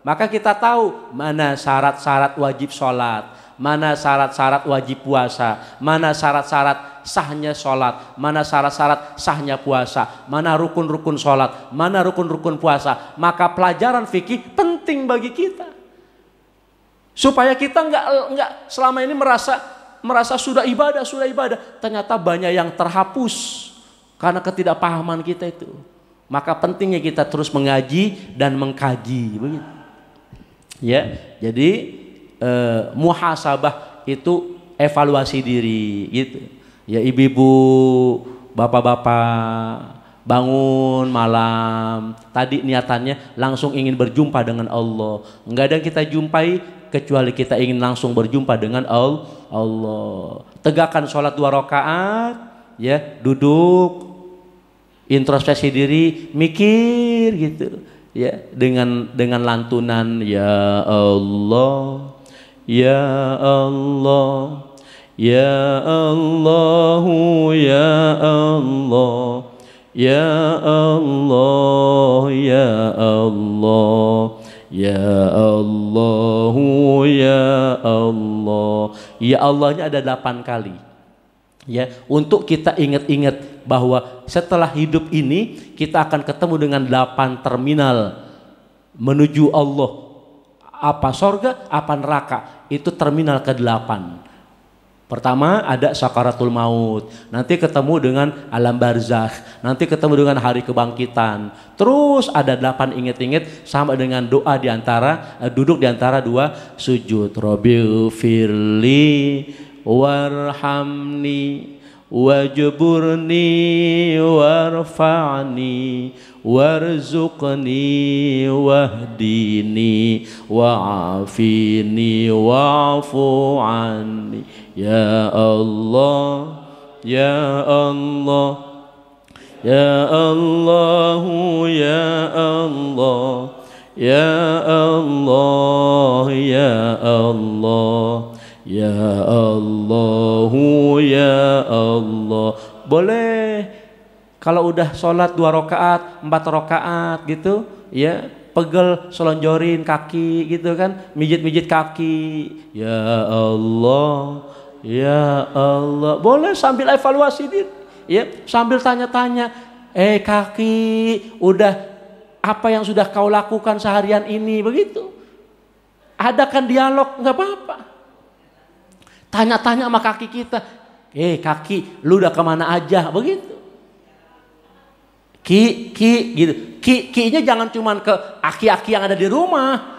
maka kita tahu mana syarat-syarat wajib sholat, mana syarat-syarat wajib puasa, mana syarat-syarat sahnya sholat, mana syarat-syarat sahnya puasa, mana rukun-rukun sholat, mana rukun-rukun puasa. Maka pelajaran fikih penting bagi kita, supaya kita nggak selama ini merasa sudah ibadah, ternyata banyak yang terhapus karena ketidakpahaman kita itu. Maka pentingnya kita terus mengaji dan mengkaji, begitu. Ya, jadi muhasabah itu evaluasi diri, gitu. Ya, ibu-ibu, bapak-bapak, bangun malam, tadi niatannya langsung ingin berjumpa dengan Allah. Enggak ada yang kita jumpai kecuali kita ingin langsung berjumpa dengan Allah. Tegakkan sholat 2 rakaat, ya, duduk, introspeksi diri, mikir gitu. Ya, dengan lantunan ya Allah, ya Allah, ya Allahu, ya Allah, ya Allah, ya Allah, ya Allahu, ya Allah. Ya Allahnya ada 8 kali. Ya, untuk kita ingat-ingat bahwa setelah hidup ini kita akan ketemu dengan 8 terminal menuju Allah. Apa sorga, apa neraka, itu terminal ke-8. Pertama ada sakaratul maut, nanti ketemu dengan alam barzakh, nanti ketemu dengan hari kebangkitan. Terus ada 8 ingat-ingat sama dengan doa duduk di antara 2 sujud. Rabbighfirli warhamni wajburni warfa'ni warzuqni wahdini wa'afini wa'fu anni ya Allah, ya Allah, ya Allahu, ya Allah, ya Allah, ya Allah, ya Allahu, ya Allah. Boleh kalau udah sholat 2 rakaat, 4 rakaat gitu, ya, pegel selonjorin kaki gitu kan, mijit-mijit kaki. Ya Allah, ya Allah. Boleh sambil evaluasi diri, ya, sambil tanya-tanya, kaki, udah apa yang sudah kau lakukan seharian ini, begitu. Adakan dialog, nggak apa-apa. Tanya-tanya sama kaki kita, kaki, lu udah kemana aja, begitu. Ki, gitu. Ki-nya jangan cuman ke aki-aki yang ada di rumah.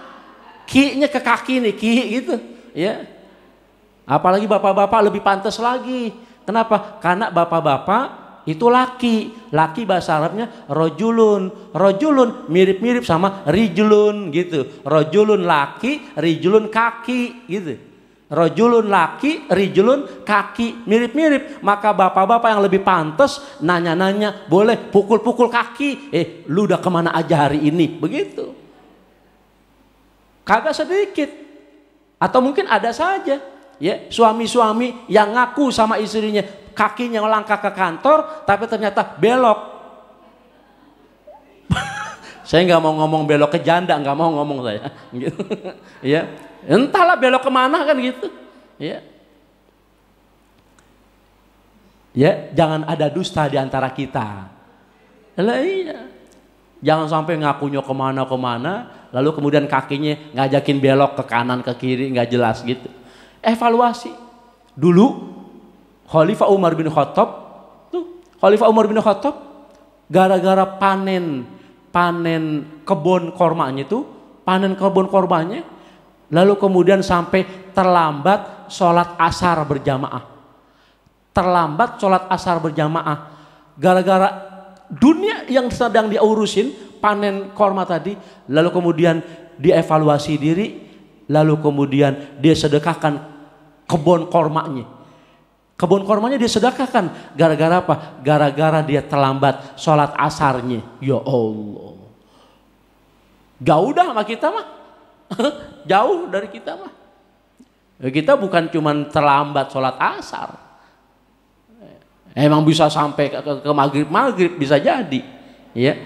Ki-nya ke kaki nih, ki gitu. Ya. Apalagi bapak-bapak lebih pantas lagi. Kenapa? Karena bapak-bapak itu laki. Laki bahasa Arabnya rojulun. Rojulun mirip-mirip sama rijulun gitu. Rojulun laki, rijulun kaki gitu. Rojulun laki, rijulun kaki, mirip-mirip. Maka bapak-bapak yang lebih pantas nanya-nanya, boleh pukul-pukul kaki. Lu udah kemana aja hari ini? Begitu. Kagak sedikit. Atau mungkin ada saja ya suami-suami yang ngaku sama istrinya kakinya melangkah ke kantor, tapi ternyata belok. Saya nggak mau ngomong belok ke janda, nggak mau ngomong saya. Gitu. Ya, entahlah belok kemana kan gitu. Ya, ya jangan ada dusta di antara kita. Lah iya, jangan sampai ngakunya kemana-kemana, lalu kemudian kakinya ngajakin belok ke kanan ke kiri nggak jelas gitu. Evaluasi dulu. Khalifah Umar bin Khattab, Khalifah Umar bin Khattab, gara-gara panen kebun kormanya itu, lalu kemudian sampai terlambat sholat asar berjamaah. Gara-gara dunia yang sedang dia urusin, panen korma tadi, lalu kemudian dievaluasi diri, lalu kemudian dia sedekahkan kebun kormanya. Kebun kormanya dia sedekahkan. Gara-gara apa? Gara-gara dia terlambat sholat asarnya. Ya Allah. Jauh dah sama kita mah. Jauh dari kita mah. Kita bukan cuma terlambat sholat asar. Emang bisa sampai ke maghrib bisa jadi. Ya.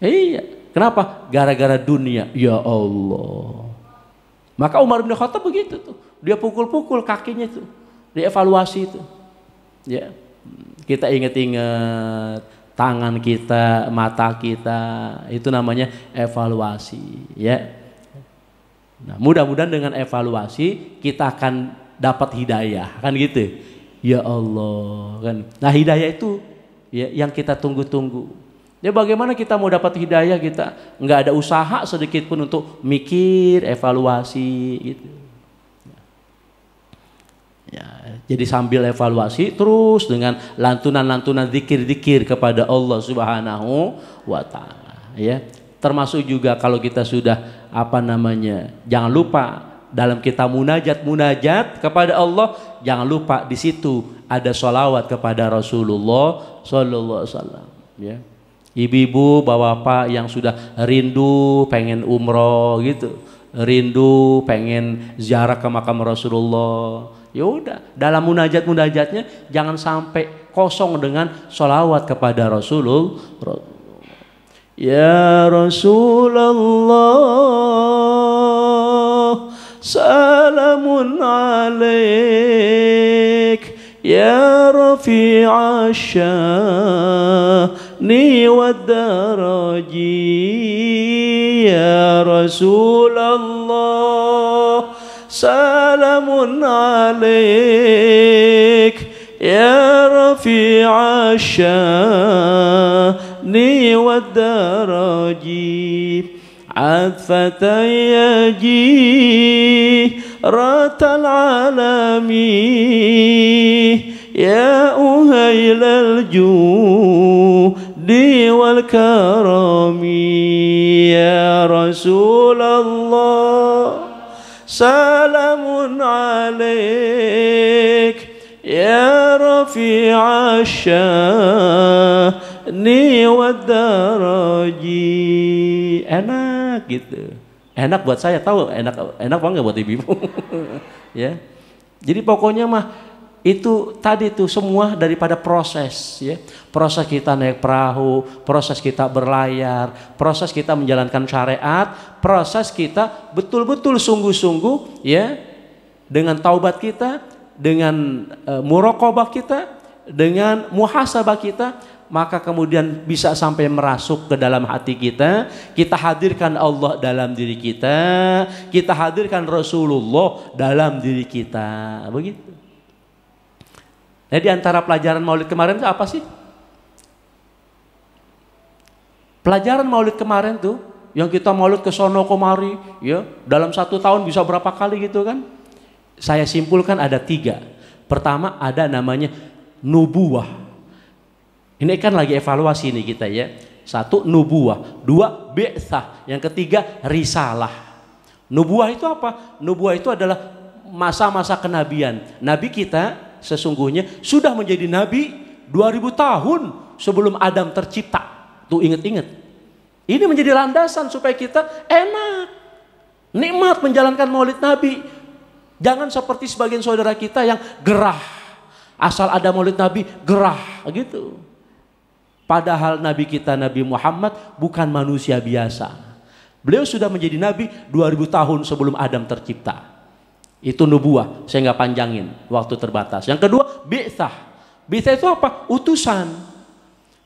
Iya. Kenapa? Gara-gara dunia. Ya Allah. Maka Umar bin Khattab begitu tuh. Dia pukul-pukul kakinya tuh. Dievaluasi itu, ya kita ingat-ingat tangan kita, mata kita, itu namanya evaluasi, ya. Nah, mudah-mudahan dengan evaluasi kita akan dapat hidayah, kan gitu. Ya Allah, kan. Nah hidayah itu ya yang kita tunggu-tunggu. Ya bagaimana kita mau dapat hidayah, kita nggak ada usaha sedikit pun untuk mikir, evaluasi, gitu. Ya, jadi sambil evaluasi terus dengan lantunan-lantunan zikir-zikir kepada Allah Subhanahu wa taala, ya. Termasuk juga kalau kita sudah jangan lupa dalam kita munajat kepada Allah, jangan lupa di situ ada sholawat kepada Rasulullah sallallahu alaihi wasallam, ya. Ibu-ibu, bapak-bapak yang sudah rindu pengen umroh gitu, rindu pengen ziarah ke makam Rasulullah, ya udah dalam munajatnya jangan sampai kosong dengan sholawat kepada Rasulullah. Ya Rasulullah, salamun alaik, ya rafi'a sya'ni wad daraji, ya Rasulullah, salamun alaik, ya rafi'a sya'ni wad daraji, عذفة يجيرة العالم يا أهيل الجود والكرم يا رسول الله سلام عليك يا رفيع الشأن والدرج. Enak gitu, enak buat saya, tahu enak banget buat ibu-ibu. Ya, jadi pokoknya mah itu tadi tuh semua daripada proses, ya, proses kita naik perahu, proses kita berlayar, proses kita menjalankan syariat, proses kita betul-betul sungguh-sungguh, ya, dengan taubat kita, dengan muraqabah kita, dengan muhasabah kita, maka kemudian bisa sampai merasuk ke dalam hati kita. Kita hadirkan Allah dalam diri kita, kita hadirkan Rasulullah dalam diri kita, begitu. Nah, di antara pelajaran Maulid kemarin itu apa sih? Pelajaran maulid kemarin tuh, yang kita maulid ke sono kemari, ya, dalam 1 tahun bisa berapa kali gitu kan? Saya simpulkan ada 3. Pertama ada namanya nubuwah. Ini kan lagi evaluasi nih kita ya. 1 nubuwah, 2 bi'tsah, yang ketiga risalah. Nubuwah itu apa? Nubuwah itu adalah masa-masa kenabian. Nabi kita sesungguhnya sudah menjadi nabi 2000 tahun sebelum Adam tercipta. Tuh ingat-ingat. Ini menjadi landasan supaya kita enak, nikmat menjalankan maulid Nabi. Jangan seperti sebagian saudara kita yang gerah. Asal ada maulid Nabi gerah gitu. Padahal Nabi kita Nabi Muhammad bukan manusia biasa. Beliau sudah menjadi Nabi 2000 tahun sebelum Adam tercipta. Itu nubuah, saya nggak panjangin, waktu terbatas. Yang kedua, bi'tsah. Bi'tsah itu apa? Utusan.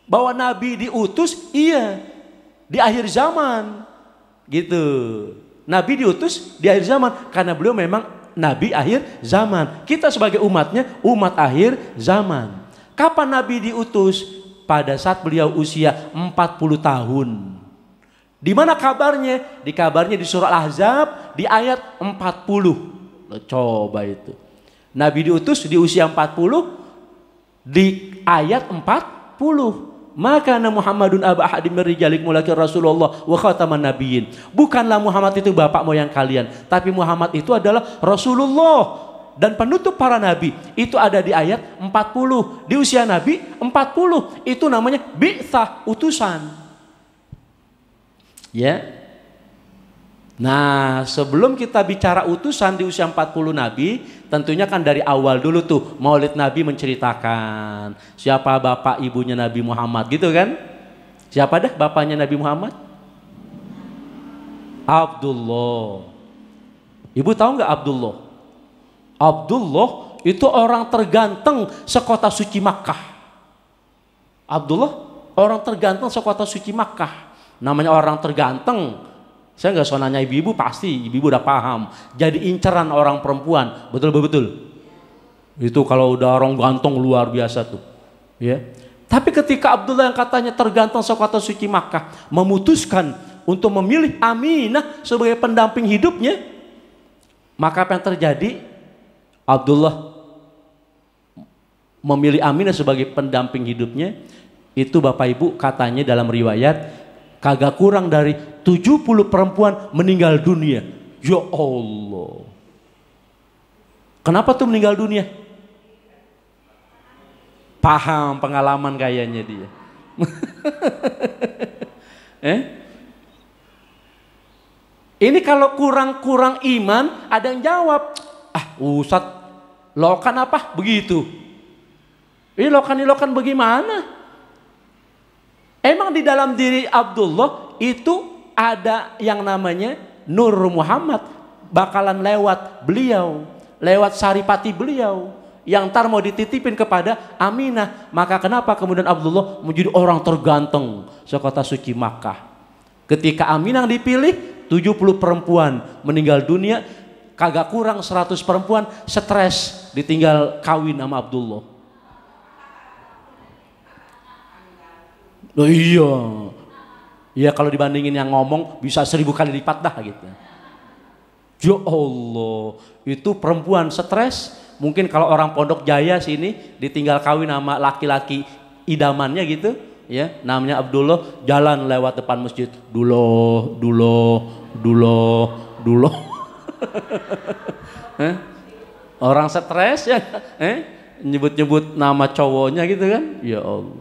Bahwa Nabi diutus, iya, di akhir zaman. Gitu. Nabi diutus di akhir zaman karena beliau memang Nabi akhir zaman. Kita sebagai umatnya, umat akhir zaman. Kapan Nabi diutus? Pada saat beliau usia 40 tahun. Di mana kabarnya? Dikabarnya di surah Al-Ahzab di ayat 40. Loh, coba itu. Nabi diutus di usia 40 di ayat 40. Maka Muhammadun aba ahadim min rijalikum walakin Rasulullah wa khataman nabiyyin. Bukanlah Muhammad itu bapak moyang kalian, tapi Muhammad itu adalah Rasulullah dan penutup para nabi. Itu ada di ayat 40. Di usia Nabi 40. Itu namanya bi'tsah, utusan. Ya. Nah, sebelum kita bicara utusan di usia 40 Nabi, tentunya kan dari awal dulu tuh maulid Nabi menceritakan siapa bapak ibunya Nabi Muhammad gitu kan? Siapa dah bapaknya Nabi Muhammad? Abdullah. Ibu tahu nggak Abdullah? Abdullah itu orang terganteng sekota suci Makkah. Abdullah orang terganteng sekota suci Makkah. Namanya orang terganteng. Saya nggak usah nanya ibu-ibu, pasti ibu-ibu udah paham. Jadi inceran orang perempuan, betul-betul. Itu kalau udah orang ganteng luar biasa tuh. Ya. Tapi ketika Abdullah yang katanya terganteng sekota suci Makkah memutuskan untuk memilih Aminah sebagai pendamping hidupnya, maka apa yang terjadi? Abdullah memilih Aminah sebagai pendamping hidupnya. Itu Bapak Ibu katanya dalam riwayat kagak kurang dari 70 perempuan meninggal dunia. Ya Allah. Kenapa tuh meninggal dunia? Paham pengalaman kayaknya dia. Ini kalau kurang-kurang iman ada yang jawab, Ustadz, lokan apa? Begitu. Ini lokan bagaimana? Emang di dalam diri Abdullah itu ada yang namanya Nur Muhammad. Bakalan lewat beliau, lewat saripati beliau, yang ntar mau dititipin kepada Aminah. Maka kenapa kemudian Abdullah menjadi orang terganteng sekota suci Makkah? Ketika Aminah dipilih, 70 perempuan meninggal dunia, kagak kurang 100 perempuan stres ditinggal kawin sama Abdullah. Oh iya. Ya kalau dibandingin yang ngomong bisa 1000 kali lipat dah gitu. Ya Allah, itu perempuan stres. Mungkin kalau orang Pondok Jaya sini ditinggal kawin sama laki-laki idamannya gitu, ya, namanya Abdullah, jalan lewat depan masjid, dulo. Orang stres ya, nyebut-nyebut nama cowoknya gitu kan, ya Allah.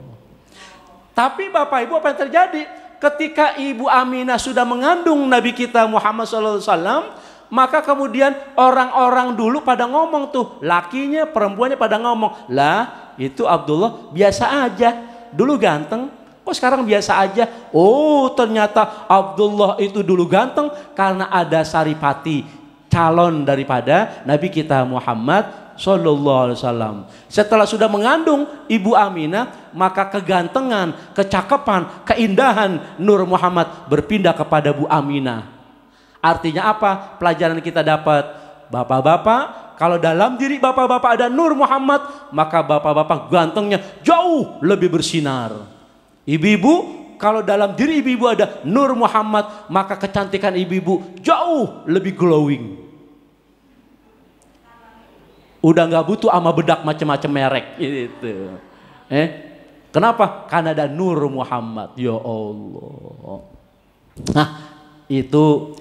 Tapi Bapak Ibu, apa yang terjadi ketika Ibu Aminah sudah mengandung Nabi kita Muhammad SAW? Maka kemudian orang-orang dulu pada ngomong tuh, lakinya perempuannya pada ngomong, lah itu Abdullah biasa aja, dulu ganteng, kok sekarang biasa aja. Oh ternyata Abdullah itu dulu ganteng karena ada saripati, calon daripada Nabi kita Muhammad Sallallahu Alaihi Wasallam. Setelah sudah mengandung Ibu Aminah, maka kegantengan, kecakapan, keindahan Nur Muhammad berpindah kepada Bu Aminah. Artinya apa? Pelajaran kita dapat, bapak-bapak, kalau dalam diri bapak-bapak ada Nur Muhammad, maka bapak-bapak gantengnya jauh lebih bersinar. Ibu-ibu, kalau dalam diri ibu-ibu ada Nur Muhammad, maka kecantikan ibu-ibu jauh lebih glowing. Udah nggak butuh ama bedak macam-macam merek gitu. Kenapa? Karena ada Nur Muhammad. Ya Allah. Nah, itu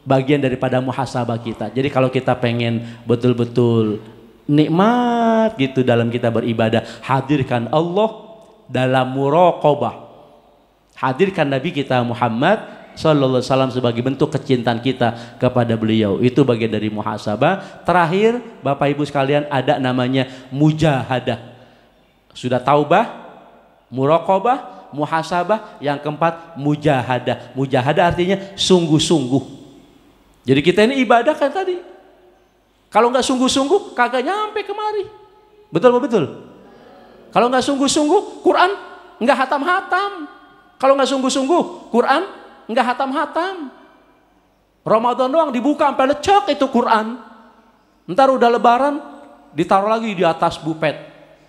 bagian daripada muhasabah kita. Jadi kalau kita pengen betul-betul nikmat gitu dalam kita beribadah, hadirkan Allah dalam muraqabah. Hadirkan Nabi kita Muhammad sallallahu alaihi wasallam sebagai bentuk kecintaan kita kepada beliau. Itu bagian dari muhasabah. Terakhir, Bapak Ibu sekalian, ada namanya mujahadah. Sudah taubah, muraqabah, muhasabah, yang keempat mujahadah. Mujahadah artinya sungguh-sungguh. Jadi kita ini ibadah kan tadi. Kalau nggak sungguh-sungguh kagak nyampe kemari. Betul betul. Kalau nggak sungguh-sungguh Quran nggak hatam-hatam. Kalau nggak sungguh-sungguh Quran nggak hatam-hatam. Ramadan doang dibuka sampai lecek itu Quran. Ntar udah lebaran ditaruh lagi di atas bupet,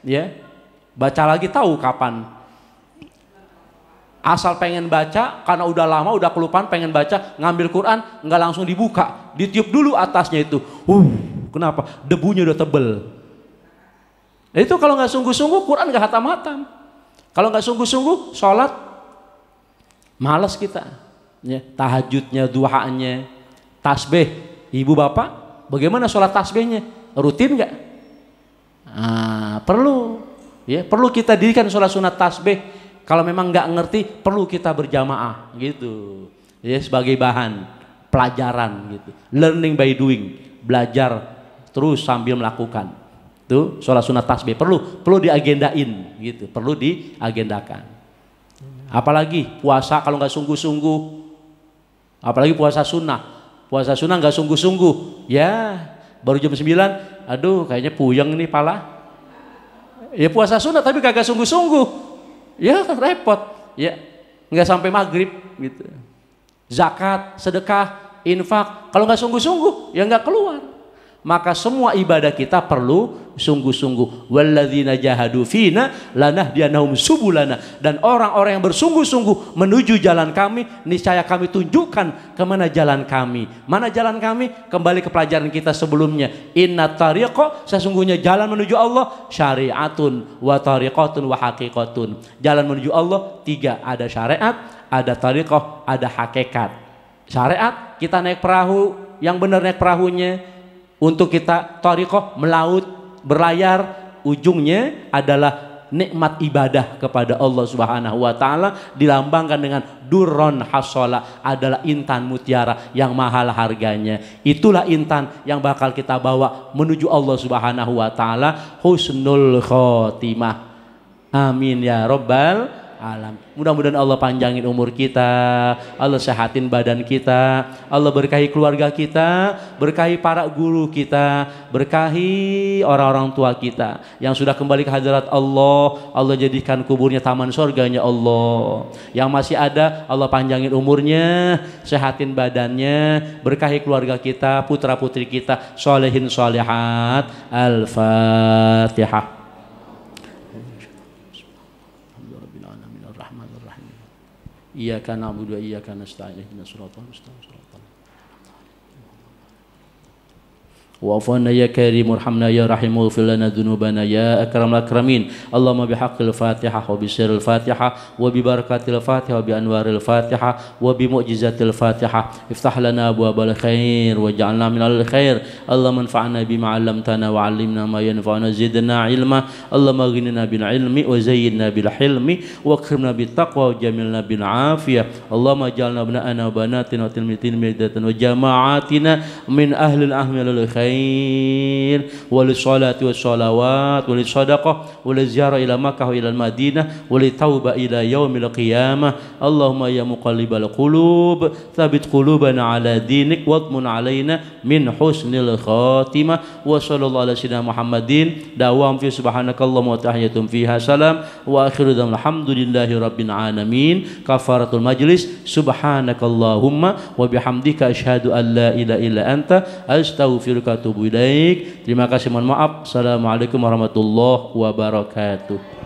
ya. Baca lagi tahu kapan. Asal pengen baca, karena udah lama, udah kelupaan pengen baca, ngambil Quran, nggak langsung dibuka, ditiup dulu atasnya itu. Kenapa? Debunya udah tebel. Itu kalau nggak sungguh-sungguh, Quran nggak hatam-hatam. Kalau nggak sungguh-sungguh, sholat, malas kita. Ya, tahajudnya, duhanya, tasbih. Ibu bapak, bagaimana sholat tasbihnya? Rutin nggak? Perlu. Ya, perlu kita dirikan sholat sunat tasbih. Kalau memang nggak ngerti, perlu kita berjamaah gitu. Ya, sebagai bahan pelajaran gitu. Learning by doing, belajar terus sambil melakukan. Tuh, sholat sunat tasbih perlu diagendain gitu, perlu diagendakan. Apalagi puasa kalau nggak sungguh-sungguh, apalagi puasa sunnah nggak sungguh-sungguh, ya baru jam 9, aduh kayaknya puyeng nih pala. Ya puasa sunnah tapi kagak sungguh-sungguh, ya repot, ya nggak sampai maghrib gitu. Zakat, sedekah, infak, kalau nggak sungguh-sungguh ya nggak keluar. Maka semua ibadah kita perlu sungguh-sungguh. Walladzina jahadu fina lanahdiyanahum subulana. Dan orang-orang yang bersungguh-sungguh menuju jalan kami, niscaya kami tunjukkan kemana jalan kami. Mana jalan kami? Kembali ke pelajaran kita sebelumnya. Inna tariqa, sesungguhnya jalan menuju Allah, syariatun wa tariqatun wa haqiqatun. Jalan menuju Allah tiga, ada syariat, ada tariqah, ada hakikat. Syariat, kita naik perahu, yang benar naik perahunya. Untuk kita thariqah, melaut, berlayar, ujungnya adalah nikmat ibadah kepada Allah Subhanahu wa taala, dilambangkan dengan durron hasola, adalah intan mutiara yang mahal harganya. Itulah intan yang bakal kita bawa menuju Allah Subhanahu wa taala, husnul khotimah. Amin ya rabbal alam. Mudah-mudahan Allah panjangin umur kita, Allah sehatin badan kita, Allah berkahi keluarga kita, berkahi para guru kita, berkahi orang-orang tua kita yang sudah kembali ke hadirat Allah. Allah jadikan kuburnya taman surganya Allah. Yang masih ada, Allah panjangin umurnya, sehatin badannya, berkahi keluarga kita, putra putri kita, solehin solehat. Al-Fatihah. Iyyaka na'budu wa iyyaka nasta'in ihdinas siratal mustaqim. Wa'afana ya karim warhamna ya rahim waghfir lana dzunubana ya akramul akramin. Allahumma bihaqqil Fatihah wa bisirril Fatihah wa bi barakatil Fatihah wa bi anwaril Fatihah wa bi mu'jizatil Fatihah. Iftah lana abwaabal khair waj'alna minal khair. Allahumma anfa'na bima 'allamtana wa 'allimna ma yanfa'una zidna ilma. Allahumma aghnina bil ilmi wa zayyinna bil hilmi wa akrimna bit taqwa wa jamilna bil afiyah. Allahumma ij'alna abna'ana wa banatina wa tilmidan wa jama'atina min ahli al-ahmil khair وللصلاة والصلوات وللصدقة وللزيارة إلى مكة وإلى المدينة وللتوبة إلى يوم القيامة. اللهم يا مقلب القلوب ثبت قلوبنا على دينك واضمن علينا من حسن الخاتمة. وصلى الله على سيدنا محمد دوام في سبحانك اللهم وتحية فيها سلام وآخر دعوانا الحمد لله رب العالمين. كفارة المجلس سبحانك اللهم وبحمدك أشهد أن لا إله إلا أنت أستغفرك. Terima kasih, mohon maaf. Assalamualaikum warahmatullahi wabarakatuh.